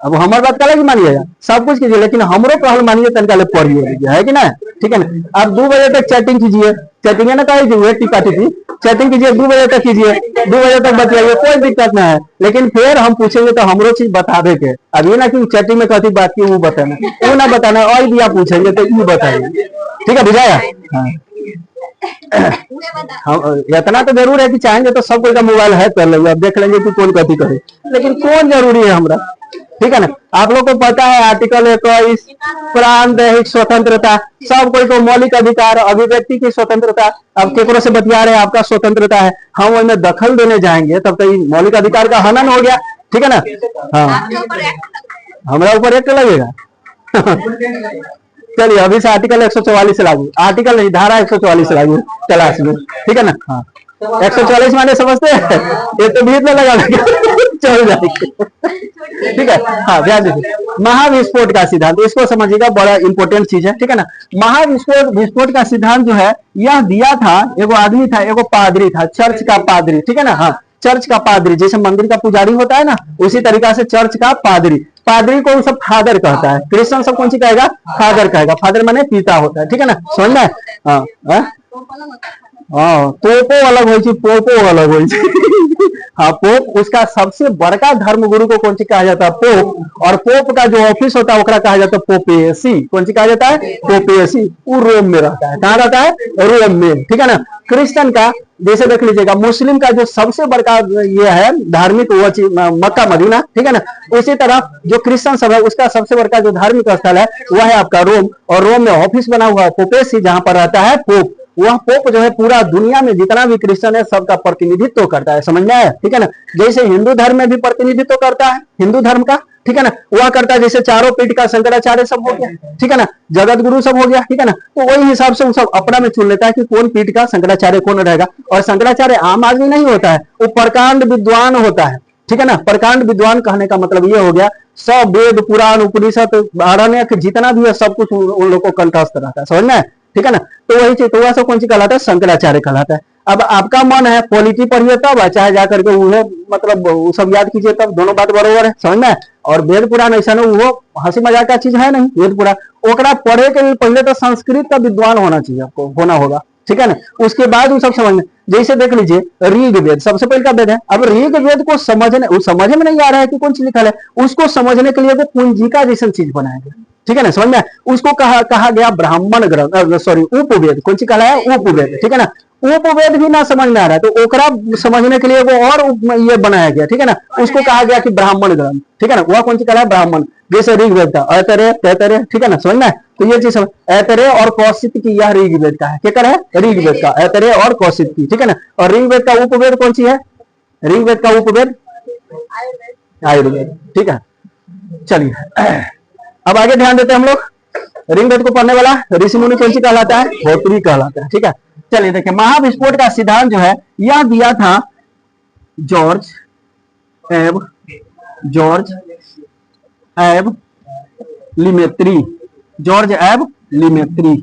अब हमारी बात कला की मानिए, सब कुछ कीजिए, लेकिन हमरो पहल मानिए, तनका ले पढ़िए, है कि ना। ठीक है ना। आप 2 बजे तक चैटिंग कीजिए, चैटिंग है ना कही टिका टिकी चैटिंग कीजिए, 2 बजे तक कीजिए, 2 बजे तक बतियाइए, कोई दिक्कत ना है। लेकिन फिर हम पूछेंगे तो हमरो चीज बता दे के, अब ये ना कि चैटिंग में कहती बात की वो बताना, वो ना बताना, और भी आप पूछेंगे तो ये बताइए। ठीक है, बुझाया। हाँ इतना तो जरूर है कि चाहेंगे तो सब कोई का मोबाइल हैक कर लेंगे, अब देख लेंगे कि कौन कथी करे, लेकिन कौन जरूरी है हमरा। ठीक है ना। आप लोग को पता है आर्टिकल 21 प्राण दैहिक स्वतंत्रता, सब कोई को मौलिक अधिकार, अभिव्यक्ति की स्वतंत्रता। अब केकरो से बतिया रहे आपका स्वतंत्रता है, हम उनमें दखल देने जाएंगे तब तो मौलिक अधिकार का हनन हो गया। ठीक है ना। हाँ हमारा ऊपर एक लगेगा। चलिए अभी से आर्टिकल 144 से लागू, आर्टिकल नहीं धारा 144 से लागू क्लास में। ठीक है ना। हाँ 144 माने समझते हैं, ये तो भीड़ में लगा चल जाएगी। ठीक है। हाँ ध्यान दीजिए, महाविस्फोट का सिद्धांत, इसको समझिएगा, बड़ा इंपॉर्टेंट चीज है। ठीक है ना। विस्फोट का सिद्धांत जो है यह दिया था, एगो आदमी था, एगो पादरी था, चर्च का पादरी। ठीक है ना। हाँ चर्च का पादरी, जैसे मंदिर का पुजारी होता है ना, उसी तरीका से चर्च का पादरी, पादरी को सब फादर कहता है, क्रिश्चियन सब कौन सी कहेगा, फादर कहेगा, फादर माने पिता होता है। ठीक है ना, समझ में। हाँ हाँ पोपो अलग हो, पोपो अलग हो। हाँ पोप, उसका सबसे बड़का धर्म गुरु को कौन सी कहा जाता है, पोप। और पोप का जो ऑफिस होता है कहा जाता है पोपेसी, कौन सी कहा जाता है, पोपेसी। वो रोम में रहता है, कहाँ रहता है, रोम में। ठीक है ना। क्रिश्चियन का जैसे देख लीजिएगा, मुस्लिम का जो सबसे बड़का ये है धार्मिक वो मक्का मदीना। ठीक है ना। उसी तरह जो क्रिश्चियन सब है उसका सबसे बड़का जो धार्मिक स्थल है वह है आपका रोम, और रोम में ऑफिस बना हुआ है पोपेसी, जहां पर रहता है पोप। वह पोप जो है पूरा दुनिया में जितना भी क्रिश्चियन है सबका प्रतिनिधित्व करता है, समझ में आया। ठीक है ना। जैसे हिंदू धर्म में भी प्रतिनिधित्व करता है हिंदू धर्म का, ठीक है ना, वह करता है, जैसे चारों पीठ का शंकराचार्य सब हो गया। ठीक है ना। जगत गुरु सब हो गया। ठीक है ना। तो वही हिसाब से वो सब अपना में चुन लेता है कि कौन पीठ का शंकराचार्य कौन रहेगा। और शंकराचार्य आम आदमी नहीं होता है, वो प्रकांड विद्वान होता है। ठीक है ना। प्रकांड विद्वान कहने का मतलब ये हो गया, सब वेद पुराण उपनिषद आरण्यक जितना भी है सब कुछ उन लोग को कंठस्थ रहता है, समझ में। ठीक है ना। तो वही चीज, तो वह सब कौन सी कहलाता है, शंकराचार्य कहलाता है। अब आपका मन है पॉलिटी पढ़िए तब, चाहे जाकर के वो मतलब वो सब याद कीजिए तब, दोनों बात बरोबर है, समझ में। और वेद पुराण ऐसा नहीं, वो हंसी मजाक का चीज है नहीं, वेद पुराण ओकरा पढ़े के लिए पहले तो संस्कृत का विद्वान होना चाहिए, आपको होना होगा। ठीक है ना। उसके बाद वो सब समझ में, जैसे देख लीजिए ऋग्वेद सबसे पहले का वेद है। अब ऋग्वेद को समझ में नहीं आ रहा है कि कौन सी लिखा है, उसको समझने के लिए वो कुंजिका जैसी चीज बनाया गया। ठीक है ना, समझ में। उसको कहा गया ब्राह्मण ग्रंथ, सॉरी उपवेद, कौन सी कहा है, उपवेद। ठीक है ना। उपवेद भी ना समझ में आ रहा है तो ओकरा समझने के लिए वो और ये बनाया गया। ठीक है ना। उसको कहा गया कि ब्राह्मण ग्रंथ। ठीक है ना। वह कौन सी कहा है, ब्राह्मण। जैसे ऋग्वेद का ऐतरेय तैतरेय, ठीक है ना, समझ में। तो ये चीज ऐतरेय और कौशिक की, यह ऋग्वेद का है, क्या कर है, ऋग्वेद का ऐतरेय और कौशिक की। ठीक है ना। और ऋग्वेद का उपवेद कौन सी है, ऋग्वेद का उपवेद आयुर्वेद। ठीक है। चलिए अब आगे ध्यान देते हैं हम लोग। ऋग्वेद को पढ़ने वाला ऋषि मुनि कौन सी कहलाता है, होत्री कहलाता है। ठीक है। चलिए देखिए, महाविस्फोट का सिद्धांत जो है यह दिया था जॉर्ज एब लिमेत्री, जॉर्ज एब लिमेत्री।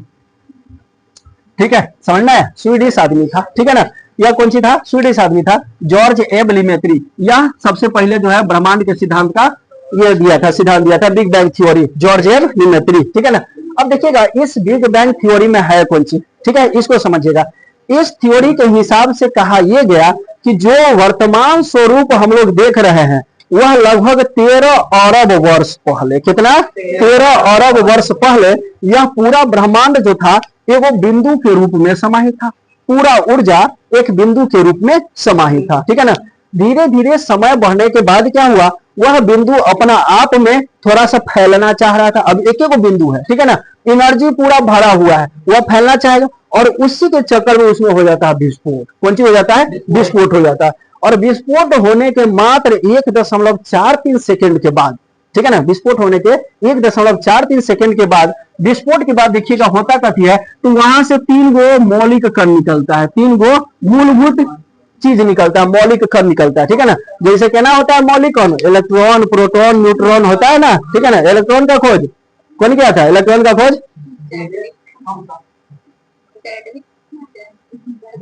ठीक है, समझना है, स्वीडिश आदमी था। ठीक है ना। यह कौन सी था, स्वीडिश आदमी था, जॉर्ज एब लिमेत्री। यह सबसे पहले जो है ब्रह्मांड के सिद्धांत का ये दिया था, सिद्धांत दिया था, बिग बैंग थ्योरी, जॉर्ज एब लिमेत्री। ठीक है ना। अब देखिएगा इस बिग बैंग थ्योरी में है कौन सी, ठीक है, इसको समझिएगा। इस थ्योरी के हिसाब से कहा यह गया कि जो वर्तमान स्वरूप हम लोग देख रहे हैं वह लगभग 13 अरब वर्ष पहले, कितना, 13 अरब वर्ष पहले यह पूरा ब्रह्मांड जो था एगो बिंदु के रूप में समाहित था, पूरा ऊर्जा एक बिंदु के रूप में समाहित था। ठीक है ना। धीरे धीरे समय बढ़ने के बाद क्या हुआ, वह बिंदु अपना आप में थोड़ा सा फैलना चाह रहा था। अब एक बिंदु है, ठीक है ना, एनर्जी पूरा भरा हुआ है, वह फैलना चाहेगा और उसी के चक्कर में उसमें हो जाता है विस्फोट। कौन सी हो जाता है, विस्फोट हो जाता है। और विस्फोट होने के मात्र 1.43 सेकंड के बाद, ठीक है ना, विस्फोट होने के 1.43 सेकंड के बाद, विस्फोट के बाद देखिएगा होता कथी है, तो वहां से 3 गो मौलिक कण निकलता है, 3 गो मूलभूत चीज निकलता है, मौलिक कण निकलता है, ठीक है ना। जैसे कहना होता है मौलिक कण, इलेक्ट्रॉन, प्रोटॉन, न्यूट्रॉन होता है ना, ठीक है ना। इलेक्ट्रॉन का खोज कौन किया था? इलेक्ट्रॉन का खोज,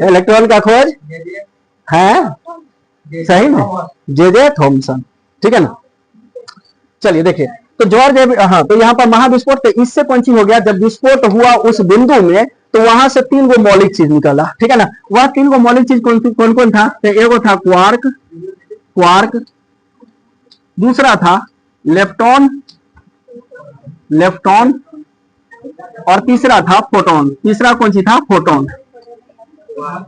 इलेक्ट्रॉन का खोज है सही में जे थॉमसन, ठीक है ना। चलिए देखिए, तो जॉर्ज, हाँ, तो यहाँ पर महाविस्फोट, तो इससे कौन सी हो गया, जब विस्फोट हुआ उस बिंदु में तो वहां से 3 गो मौलिक चीज निकला, ठीक है ना। वह 3 गो मौलिक चीज कौन कौन था? तो एगो था क्वार्क, दूसरा था लेप्टॉन, और तीसरा था फोटोन। तीसरा कौन सी था?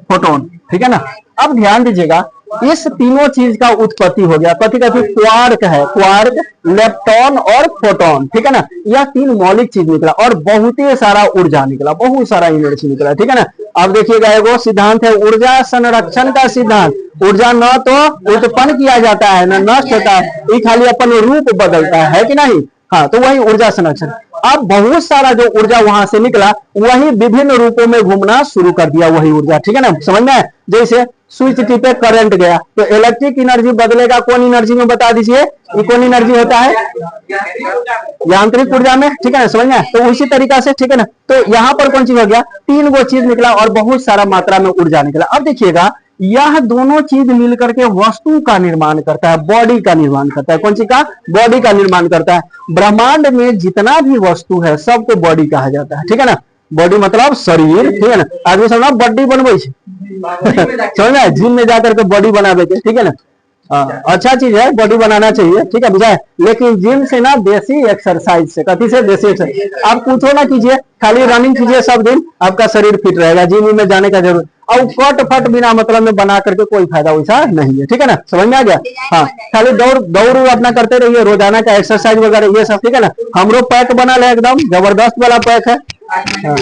फोटोन, ठीक है ना। अब ध्यान दीजिएगा, इस तीनों चीज का उत्पत्ति हो गया, कथी कथी? क्वार्क है, क्वार्क, लेप्टॉन और फोटोन, ठीक है ना। यह 3 मौलिक चीज निकला और बहुत ही सारा ऊर्जा निकला, बहुत सारा एनर्जी निकला, ठीक है ना। अब देखिएगा, एगो सिद्धांत है ऊर्जा संरक्षण का सिद्धांत। ऊर्जा न तो उत्पन्न किया जाता है न नष्ट होता है, ये खाली अपन रूप बदलता है कि नहीं। हाँ, तो वही ऊर्जा संरक्षण। अब बहुत सारा जो ऊर्जा वहां से निकला वही विभिन्न रूपों में घूमना शुरू कर दिया, वही ऊर्जा, ठीक है ना। समझ में? जैसे स्विच टिपे करंट गया तो इलेक्ट्रिक एनर्जी बदलेगा कौन एनर्जी में? बता दीजिए, ये कौन एनर्जी होता है? यांत्रिक ऊर्जा में, ठीक है ना। समझ में? तो उसी तरीका से, ठीक है ना। तो यहाँ पर कौन चीज हो गया? 3 गो चीज निकला और बहुत सारा मात्रा में ऊर्जा निकला। अब देखिएगा, यह दोनों चीज मिलकर के वस्तु का निर्माण करता है, बॉडी का निर्माण करता है। कौन सी का? बॉडी का निर्माण करता है। ब्रह्मांड में जितना भी वस्तु है सबको बॉडी कहा जाता है, ठीक है ना। बॉडी मतलब शरीर, ठीक है ना। आदमी सब ना बॉडी बनवे समझ में? जिम में जाकर के बॉडी बनावे, ठीक है ना। अच्छा चीज है, बॉडी बनाना चाहिए, ठीक है, बुझाए। लेकिन जिम से ना देसी एक्सरसाइज से, कथी से? देसी एक्सरसाइज। आप कुछ ना कीजिए, खाली रनिंग कीजिए सब दिन, आपका शरीर फिट रहेगा, जिम में जाने का जरूरत। और कट फट बिना मतलब में बना करके कोई फायदा वैसा नहीं है, ठीक है ना। समझ में आ गया? हाँ, खाली दौड़ अपना करते रहिए, रोजाना का एक्सरसाइज वगैरह ये सब, ठीक है ना। हमरो पैक बना ले, एकदम जबरदस्त वाला पैक है। हाँ।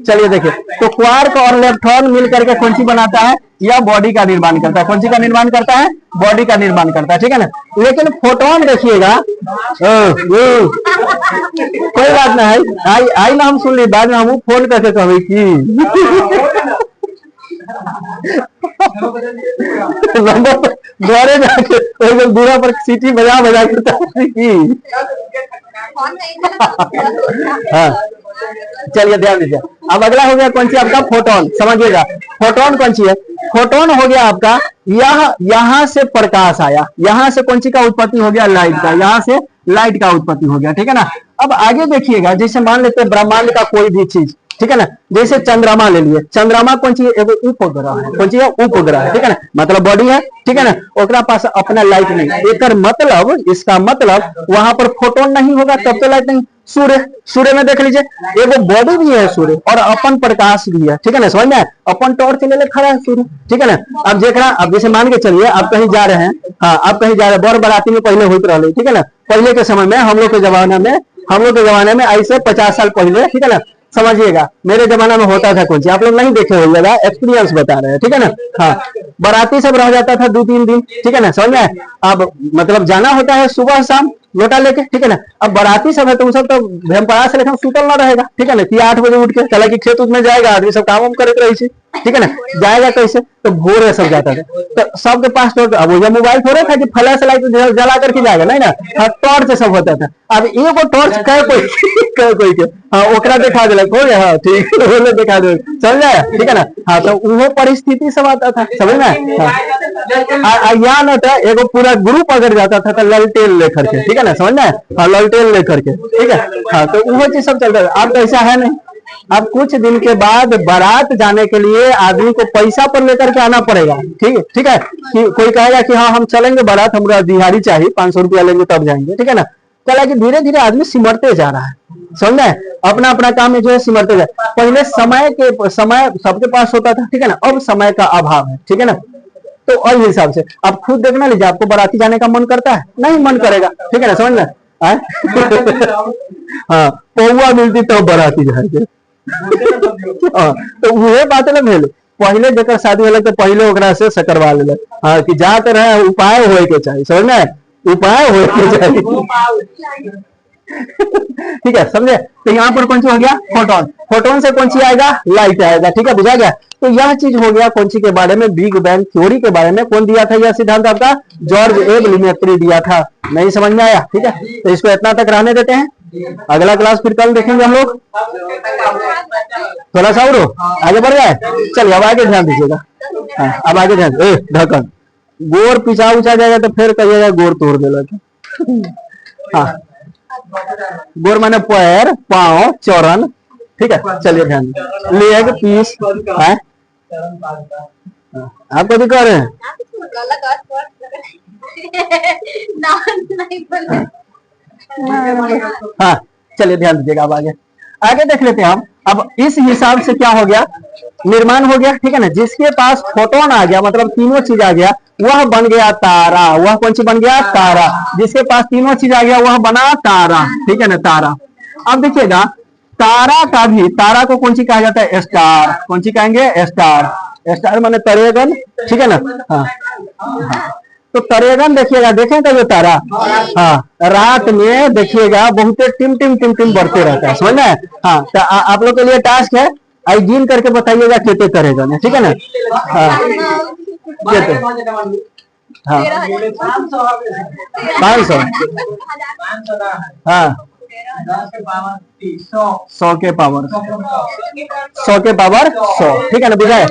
चलिए देखिए, तो क्वार्क और इलेक्ट्रॉन मिल करके कौन सी बनाता है? यह बॉडी का निर्माण करता है। कौन सी का निर्माण करता है? बॉडी का निर्माण करता है, ठीक है ना। लेकिन फोटोन देखिएगा, कोई बात नहीं, आई ना, हम सुन ली, बाद में हम फोन करके कभी की घरे जाके दूरा पर सीटी बजा के हाँ। चलिए ध्यान दीजिए, अब अगला हो गया कौन सी? आपका फोटोन। समझिएगा, फोटोन कौन सी है? फोटोन हो गया आपका, यहां से प्रकाश आया, यहां से कौन सी का उत्पत्ति हो गया? लाइट का, यहां से लाइट का उत्पत्ति हो गया, ठीक है ना। अब आगे देखिएगा, जैसे मान लेते हैं ब्रह्मांड का कोई भी चीज, ठीक है ना। जैसे चंद्रमा ले लिए, चंद्रमा कौन सी है? एगो उपग्रह है। कौन सी है? उपग्रह है, ठीक है ना। मतलब बॉडी है, ठीक है ना। ओकरा पास अपना लाइट नहीं, एकर मतलब, इसका मतलब वहां पर फोटोन नहीं होगा तब तो लाइट नहीं। सूर्य में देख लीजिए, एगो बॉडी भी है सूर्य और अपन प्रकाश भी है, ठीक है ना। समझ में? अपन टॉर्च ले खड़ा है सूर्य, ठीक है ना। अब देखना, अब जैसे मान के चलिए आप कहीं जा रहे हैं, हाँ, आप कहीं जा रहे हैं, बड़ बराती में पहले होते रहे, ठीक है ना। पहले के समय में, हम लोग के जमाने में ऐसे 50 साल पहले, ठीक है ना। समझिएगा, मेरे जमाना में होता था कौन सी, आप लोग नहीं देखे होंगे, एक्सपीरियंस बता रहे हैं, ठीक है ना। हाँ, बराती सब रह जाता था 2-3 दिन, ठीक है ना। समझ में? अब मतलब जाना होता है सुबह शाम लोटा लेके, ठीक है ना। अब बराती सब है तो सब तो भेमपरा से लेकर सुतल ना रहेगा, ठीक है ना, कि 8 बजे उठ के, चला कि खेत में जाएगा, आदमी सब काम करते रही, ठीक है ना। जाएगा कैसे? तो भोरे सब जाता था, तो सबके पास तो अब वो मोबाइल थोड़े था कि फ्लैश लाइट जला करके जाएगा, नहीं ना। हाँ, टॉर्च सब होता था। अब एगो टॉर्च कोई के हाँ, ओकरा दिखा दिलक, हो गया, हाँ ठीक, दिखा दे, समझ जाए, ठीक है ना। हाँ, तो वो परिस्थिति सब आता था, समझ में। यहाँ न था, एगो पूरा ग्रुप अगर जाता था तो ललटेन लेकर के, ठीक है ना। समझ में? हाँ, ललटेन लेकर के, ठीक है। हाँ, तो वो चीज सब चलता था। अब ऐसा है नहीं, अब कुछ दिन के बाद बारात जाने के लिए आदमी को पैसा पर लेकर के आना पड़ेगा, ठीक है। कि कोई कहेगा कि हाँ हम चलेंगे बारात, हमरा दिहाड़ी चाहिए, 500 रुपया लेंगे तब जाएंगे, ठीक है ना। चला कि धीरे धीरे आदमी सिमटते जा रहा है, समझ में? अपना अपना काम में जो है सिमटते जा। पहले समय सबके पास होता था, ठीक है ना। अब समय का अभाव है, ठीक है ना। तो और हिसाब से आप खुद देखना लीजिए, आपको बाराती जाने का मन करता है? नहीं मन करेगा, ठीक है ना। समझ में? हाँ, पौवा मिलती तो बाराती जाएंगे। तो वह बात ना भेल पहले जकर शादी होलक तो पहले ओकरा से सकरवा लेलक। हाँ कि जा तो रहे उपाय होए के चाहिए, समझ में, उपाय होए के चाहिए। ठीक है, समझे। तो यहाँ पर कौन सी हो गया, फोटोन। फोटोन से कौन सी आएगा, लाइट आएगा। ठीक है, बुझा गया। तो यह चीज हो गया कौन सी के बारे में, बिग बैंग थ्योरी के बारे में। कौन दिया था यह सिद्धांत आपका, जॉर्ज एब लेमेत्री दिया था। नहीं समझ में आया, ठीक है, तो इसको इतना तक रहने देते हैं। अगला क्लास फिर कल देखेंगे हम लोग। थोड़ा सा और आगे बढ़ जाए, चलिए अब आगे ध्यान दीजिएगा। हाँ, अब आगे ध्यान, ढक्कन गोर पिछा उछा जाएगा तो फिर कहिएगा गोर तोड़ देगा। हाँ, गोर माने पैर, पांव, चौरन। ठीक है, चलिए ध्यान, लेग, पीस। आप कभी कह रहे हैं, हाँ चलिए ध्यान दीजिएगा। अब आगे आगे देख लेते हैं हम। अब इस हिसाब से क्या हो गया, निर्माण हो गया। ठीक है ना, जिसके पास फोटोन आ गया, मतलब तीनों चीज आ गया, वह बन गया तारा। वह कौन सी बन गया, तारा। जिसके पास तीनों चीज आ गया वह बना तारा। ठीक है ना, तारा। अब देखिएगा, तारा का भी, तारा को कौन सी कहा जाता है, स्टार। कौन सी कहेंगे, स्टार। स्टार माने तरेगन। ठीक है ना, हाँ, हाँ। तो तरेगन देखिएगा, देखेंगे जो तारा, हाँ, रात में देखिएगा बहुत टिम टिम टिम टिम बढ़ते रहता है, समझ में। हाँ, तो आप लोग के लिए टास्क है, आई गिन करके बताइएगा कितने तरेगन है। ठीक है ना, हाँ, हाँ, 500, हाँ, 100 के पावर 100। ठीक है ना, बुझाए।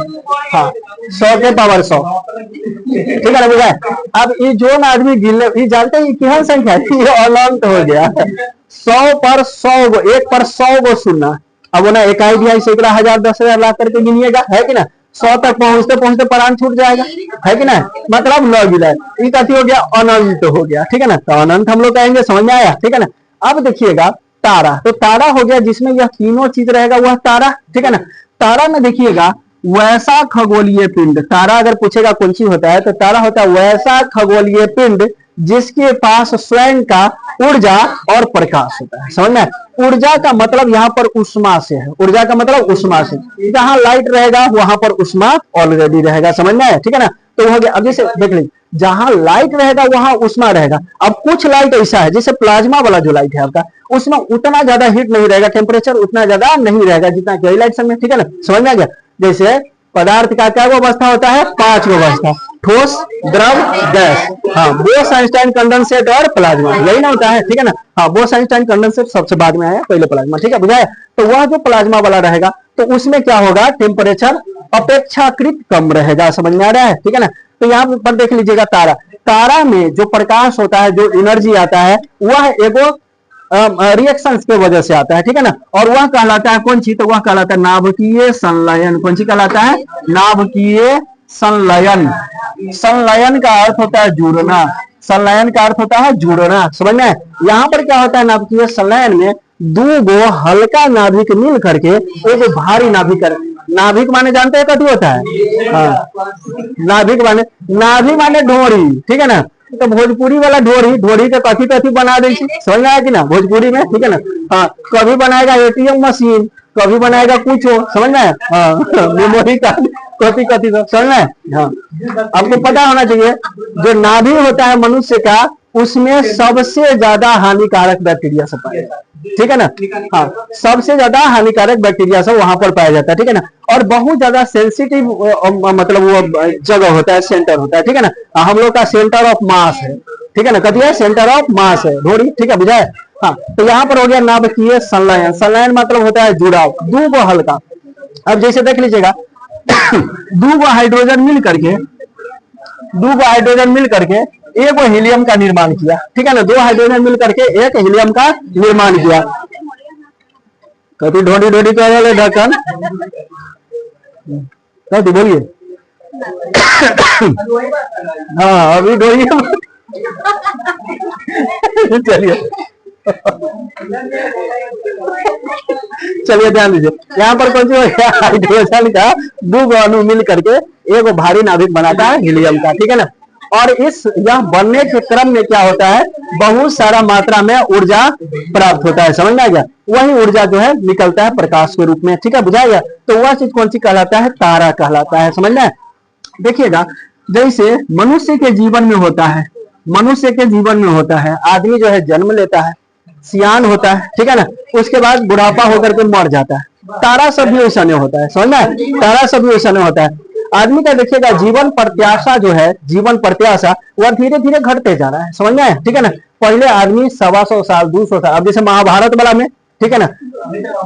हाँ, 100 के पावर 100। ठीक है ना, बुझाए। अब ये जो आदमी गिन, ये जानते हैं क्या संख्या है, ये अनंत हो गया। 100 पर 100 गो, 1 पर 100 गो सुनना। अब ना इकाई दिहाई सैकड़ा हजार 10,000 लाख करके गिनिएगा, है कि ना। 100 तक पहुंचते पहुंचते प्राण छूट जाएगा, है कि ना, मतलब न गिनाए। ये कथी हो गया, अनंत हो गया। ठीक है ना, तो अनंत हम लोग कहेंगे, समझ में आया। ठीक है ना, अब देखिएगा तारा, तो तारा हो गया जिसमें यह तीनों चीज रहेगा, वह तारा। ठीक है ना, तारा में देखिएगा वैसा खगोलीय पिंड, तारा अगर पूछेगा कौन सी होता है, तो तारा होता है वैसा खगोलीय पिंड जिसके पास स्वयं का ऊर्जा और प्रकाश होता है। समझ में, ऊर्जा का मतलब यहाँ पर उष्मा से है। ऊर्जा का मतलब उष्मा से, जहां लाइट रहेगा वहां पर उष्मा ऑलरेडी रहेगा। समझ में, ठीक है ना। तो हो गया, अभी से देख लीजिए, जहां लाइट रहेगा वहां उष्मा रहेगा। अब कुछ लाइट ऐसा है, जैसे प्लाज्मा वाला जो लाइट है आपका, उसमें उतना ज्यादा हीट नहीं रहेगा, टेम्परेचर उतना ज्यादा नहीं रहेगा जितना कि लाइट सब में। ठीक है ना, समझ में आ गया। जैसे पदार्थ का क्या अवस्था होता है, 5 अवस्था, ठोस, द्रव, गैस। हाँ, बोस आइंस्टाइन कंडेंसेट और प्लाज्मा, यही ना होता है। ठीक है ना, हाँ, बोस आइंस्टाइन कंडेंसेट सबसे बाद में आया, पहले प्लाज्मा। ठीक है, बुझाया। तो वह जो प्लाज्मा वाला रहेगा, तो उसमें क्या होगा, टेम्परेचर अपेक्षाकृत कम रहेगा। समझ में आ रहा है, ठीक है ना। तो यहाँ पर देख लीजिएगा, तारा, तारा में जो प्रकाश होता है, जो एनर्जी आता है, वह एगो रिएक्शंस के वजह से आता है। ठीक है ना, और वह कहलाता है कौन सी, तो वह कहलाता है नाभिकीय संलयन। कौन सी कहलाता है, नाभिकीय संलयन। संलयन का अर्थ होता है जुड़ना, संलयन का अर्थ होता है जुड़ना। समझ में, यहाँ पर क्या होता है, नाभिकीय संलयन में दो गो हल्का नाभिक मिल करके एक भारी नाभिक कर। नाभिक माने जानते हैं कथी होता है, हाँ, नाभिक माने ढोरी। ठीक है ना, तो भोजपुरी वाला ढोरी के कथी कथी बना दे, समझ में आया कि ना, भोजपुरी में। ठीक है ना, हाँ, कभी बनाएगा एटीएम मशीन, कभी बनाएगा कुछ हो, समझ में, हाँ, मेमोरी कार्ड, कथी कथी समझ में। हाँ, आपको पता होना चाहिए, जो नाभि होता है मनुष्य का, उसमें सबसे ज्यादा हानिकारक बैक्टीरिया सब पाया जाता है। ठीक है ना, हाँ, सबसे ज्यादा हानिकारक बैक्टीरिया सब वहां पर पाया जाता है। ठीक है ना, और बहुत ज्यादा सेंसिटिव मतलब वो जगह होता है, सेंटर होता है। ठीक है ना, हम लोग का सेंटर ऑफ मास है। ठीक है ना, कथी है, सेंटर ऑफ मास है ढोरी। ठीक है, बुझाए। हाँ, तो यहाँ पर हो गया नाभिकीय संलयन। संलयन मतलब होता है जुड़ाव, दो गो हल्का। अब जैसे देख लीजिएगा, दो गो हाइड्रोजन मिल करके एक हीलियम का निर्माण किया। ठीक है ना, 2 हाइड्रोजन मिल करके एक हीलियम का निर्माण किया। कभी ढोडी कर रहे ढक्कन, कभी बोलिए, हाँ, अभी ढोइए। चलिए ध्यान दीजिए, यहाँ पर कौन सी हाइड्रोजन का 2 अणु मिल करके एक भारी नाभिक बनाता है हीलियम का। ठीक है ना, और इस यह बनने के क्रम में क्या होता है, बहुत सारा मात्रा में ऊर्जा प्राप्त होता है। समझ में आ गया? वही ऊर्जा जो है निकलता है प्रकाश के रूप में। ठीक है, बुझाएगा? तो वह चीज कौन सी कहलाता है? तारा कहलाता है। समझ में? देखिएगा, जैसे मनुष्य के जीवन में होता है, मनुष्य के जीवन में होता है, आदमी जो है जन्म लेता है, सियान होता है, ठीक है ना, उसके बाद बुढ़ापा होकर के मर जाता है। तारा सब भी वैसा नहीं होता है। समझ में? तारा सब भी वैसा नहीं होता है। आदमी का देखिएगा जीवन प्रत्याशा जो है, जीवन प्रत्याशा वह धीरे धीरे घटते जा रहा है। समझ में आया? ठीक है ना, पहले आदमी 125 साल 200 साल, अब जैसे महाभारत वाला में, ठीक है ना,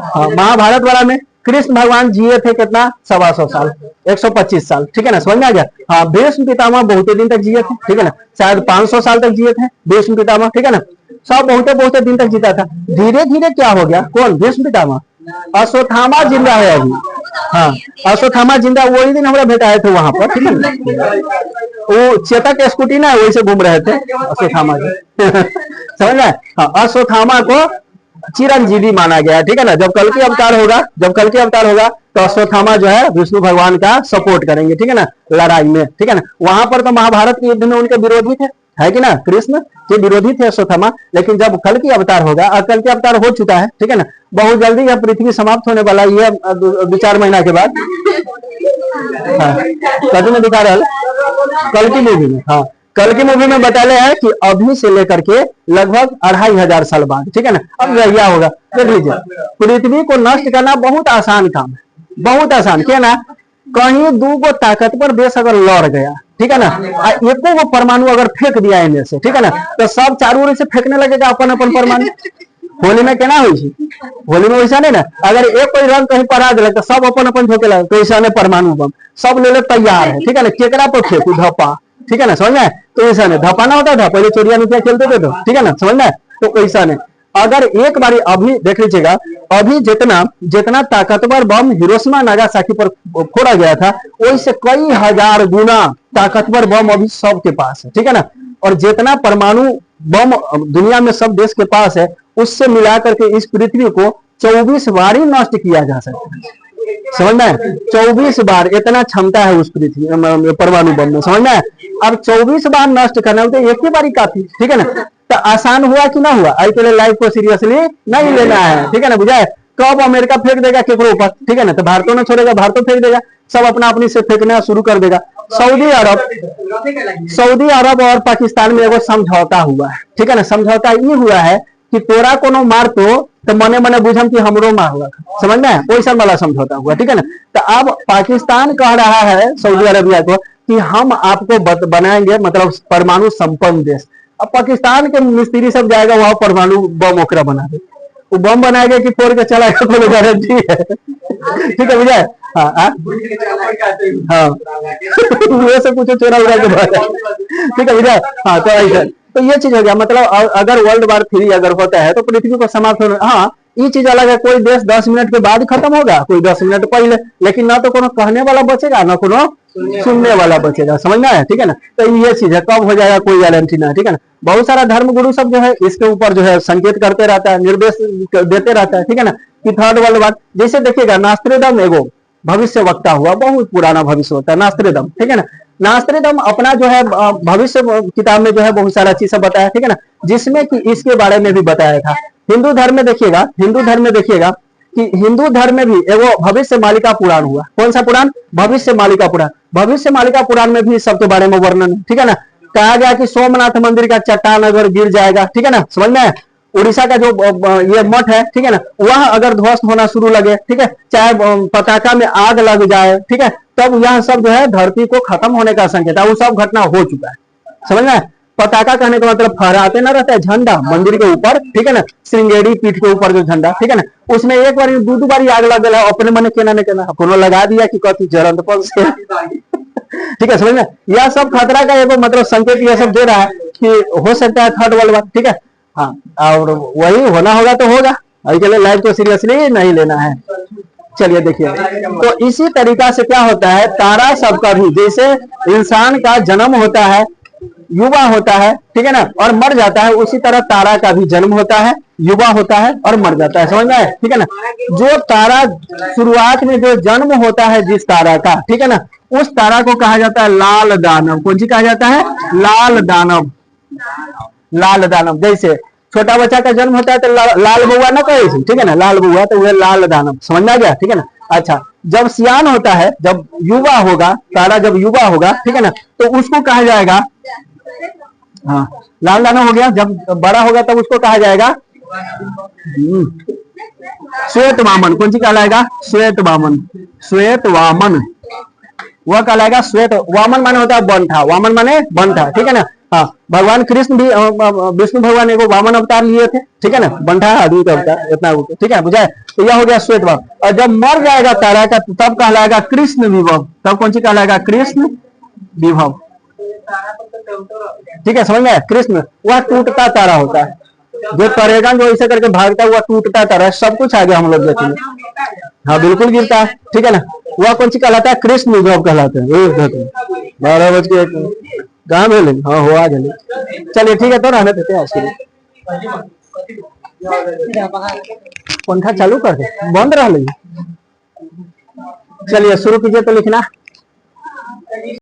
हाँ, महाभारत वाला में कृष्ण भगवान जिए थे कितना? 125 साल, 125 साल, ठीक है ना। समझ में आ गया? हाँ, भीष्म पितामह बहुत दिन तक जिए थे, ठीक है ना, शायद 500 साल तक जिए थे भीष्म पितामह, ठीक है ना, सब बहुत दिन तक जीता था। धीरे धीरे क्या हो गया? कौन? भीष्म पितामह। अश्वत्थामा जिंदा है अभी। हाँ, अश्वत्थामा जिंदा, वही दिन हमारा भेटाए थे वहां पर, ठीक है ना, वो चेतक स्कूटी ना वैसे घूम रहे थे अश्वत्थामा जी। समझ में? हाँ, अश्वत्थामा को चिरंजीवी माना गया, ठीक है ना। जब कल की अवतार होगा, जब कल की अवतार होगा तो अश्वत्थामा जो है विष्णु भगवान का सपोर्ट करेंगे, ठीक है ना, लड़ाई में, ठीक है ना। वहां पर तो महाभारत के युद्ध में उनके विरोधी थे, है कि ना, कृष्ण के विरोधी थे अश्वत्थामा। लेकिन जब कल की अवतार होगा, कल की अवतार हो चुका है, ठीक है ना, बहुत जल्दी यह पृथ्वी समाप्त होने वाला ये 2-4 महीना के बाद। हाँ, कभी में दिखा रहा है कल की मूवी में। हाँ, कल की मूवी में बताया है कि अभी से लेकर के लगभग 2500 साल बाद, ठीक है ना, अब क्या होगा देख लीजिए। पृथ्वी को नष्ट करना बहुत आसान काम है, बहुत आसान। क्या ना, कहीं 2 ताकतवर देश अगर लड़ गया, ठीक है ना, एको वो परमाणु अगर फेंक दिया इनमें से, ठीक है ना, तो सब चारों ओर से फेंकने लगेगा अपन अपन परमाणु। होली में क्या हुई? होली में वैसा नहीं ना, अगर एक कोई रंग कहीं पड़ा दिला तो सब अपन अपन फेंके लगे, तो ऐसा नहीं, परमाणु बम सब ले ले तैयार है, ठीक है ना, केकरा पर फेंकू? धपा, ठीक है ना। समझ में? तो ऐसा नहीं, धपाना होता था पहले, चोरिया नुकिया खेलते थे तो, ठीक है ना। समझ में? तो ऐसा नहीं, अगर एक बार अभी देख लीजिएगा, अभी जितना जितना ताकतवर बम हिरोशिमा नागासाकी पर फोड़ा गया था, वैसे कई हजार गुना ताकतवर बम अभी सबके पास है, ठीक है ना। और जितना परमाणु बम दुनिया में सब देश के पास है, उससे मिलाकर के इस पृथ्वी को 24 बार ही नष्ट किया जा सकता है। समझ में? 24 बार इतना क्षमता है उस पृथ्वी परमाणु बम में। समझ में? अब 24 बार नष्ट करना तो एक ही बारी काफी, ठीक है ना। तो आसान हुआ कि ना हुआ? आई पहले लाइफ को सीरियसली नहीं लेना है, ठीक है ना, बुझाए? कब अमेरिका फेंक देगा केकरो ऊपर, ठीक है ना, तो भारतों ने छोड़ेगा, भारतों फेंक देगा, सब अपना अपनी से फेंकना शुरू कर देगा। सऊदी अरब और पाकिस्तान में एगो समझौता हुआ है, ठीक है ना। समझौता ये हुआ है कि तोरा कोनो मार तो मने मने बुझम कि हमरो मार, समझ में? वैसा वाला समझौता हुआ, ठीक है ना। तो अब पाकिस्तान कह रहा है सऊदी अरबिया को कि हम आपको बनाएंगे मतलब परमाणु संपन्न देश। अब पाकिस्तान के मिस्त्री सब जाएगा वहां परमाणु बम ओकरा बना दे, वो बम बनाएगा कि फोड़ के चलाएगा, कोई गारंटी है? ठीक है, बुझाए? हाँ हाँ, वो से पूछो चोरा उड़ा के बाद, ठीक है, बुझाए? हाँ, तो ऐसा, तो ये चीज हो गया। मतलब अगर वर्ल्ड वार 3 अगर होता है तो पृथ्वी को समाप्त होना, हाँ ये चीज अलग है, कोई देश 10 मिनट के बाद खत्म होगा, कोई 10 मिनट पहले, लेकिन ना तो कोनो कहने वाला बचेगा ना कोनो सुनने वाला बचेगा। समझ में आया? ठीक है ना। तो ये चीज है, कब हो जाएगा कोई गारंटी ना, ठीक है ना। बहुत सारा धर्म गुरु सब जो है इसके ऊपर जो है संकेत करते रहता है, निर्देश देते रहता है, ठीक है ना, कि 3rd वर्ल्ड वार। जैसे देखिएगा नास्त्रोदम एगो भविष्य वक्ता हुआ, बहुत पुराना भविष्य वक्ता नास्त्रोदम, ठीक है ना। नास्त्रोदम अपना जो है भविष्य किताब में जो है बहुत सारा चीज बताया, ठीक है ना, जिसमें कि इसके बारे में भी बताया था। हिंदू धर्म में देखिएगा, हिंदू धर्म में देखिएगा कि हिंदू धर्म में भी एगो भविष्य मालिका पुराण हुआ। कौन सा पुराण? भविष्य मालिका पुराण। भविष्य मालिका पुराण में भी सबके बारे में वर्णन, ठीक है ना। कहा गया कि सोमनाथ मंदिर का चट्टान अगर गिर जाएगा, ठीक है ना, समझ में? उड़ीसा का जो ये मठ है, ठीक है ना, वह अगर ध्वस्त होना शुरू लगे, ठीक है, चाहे पताका में आग लग जाए, ठीक है, तब यह सब जो है धरती को खत्म होने का संकेत है। वो सब घटना हो चुका है, समझ में? पताका कहने का मतलब फहराते ना रहता है झंडा मंदिर के ऊपर, ठीक है ना, श्रृंगेरी पीठ के ऊपर जो झंडा, ठीक है ना, उसमें एक बार 2 बार आग लग गया, अपने मन केना ने केना कोनो लगा दिया कि कथी जरंत पल से ठीक है, समझ में? यह सब खतरा का एगो मतलब संकेत यह सब दे रहा है कि हो सकता है 3rd वर्ल्ड वार, ठीक है। हाँ, और वही होना होगा तो होगा, इसके लिए लाइफ को सीरियसली नहीं लेना है। चलिए देखिए, तो इसी तरीका से क्या होता है, तारा सबका भी जैसे इंसान का जन्म होता है, युवा होता है, ठीक है ना, और मर जाता है, उसी तरह तारा का भी जन्म होता है, युवा होता है और मर जाता है। समझ में आया? ठीक है ना। जो तारा शुरुआत में जो जन्म होता है जिस तारा का, ठीक है ना, उस तारा को कहा जाता है लाल दानव। कौन सी कहा जाता है? लाल दानव। लाल दानव, जैसे छोटा बच्चा का जन्म होता है तो लाल बउआ ना कहे, ठीक है ना, लाल बउआ, तो वह लाल दानव। समझ में आ गया? ठीक है ना। अच्छा, जब सियान होता है, जब युवा होगा तारा, जब युवा होगा, ठीक है ना, तो उसको कहा जाएगा, हाँ, लाल दानव हो गया। जब बड़ा होगा तब उसको कहा जाएगा श्वेत वामन। कौन सी कहलाएगा? श्वेत वामन। श्वेत वामन वह कहलाएगा श्वेत वामन। माने होता है बंठा, वामन माने बंठा, ठीक है ना। हाँ, भगवान कृष्ण भी, विष्णु भगवान एगो वामन अवतार लिए थे, ठीक है ना, बंठा आदमी का अवतार, इतना, ठीक है, बुझाए? तो यह हो गया श्वेत वामन। और जब मर जाएगा तारा का तब कहलाएगा कृष्ण विभव। तब कौन सी कहलाएगा? कृष्ण विभव। ठीक है, समझ में? कृष्ण वह टूटता तारा होता है, जो तरेगा, जो ऐसे करके भागता है, वह टूटता तारा। सब कुछ आ गया हम लोग देखेंगे। हाँ, बिल्कुल गिरता है, ठीक है ना। वह कौन सी कहलाता है? कृष्ण विभव कहलाता है। 12:01 कहाँ भेले? हाँ, हो आ गए। चलिए ठीक है, तो रहने देते हैं आज के लिए। पंखा चालू कर दे, बंद रहा। चलिए शुरू कीजिए तो लिखना।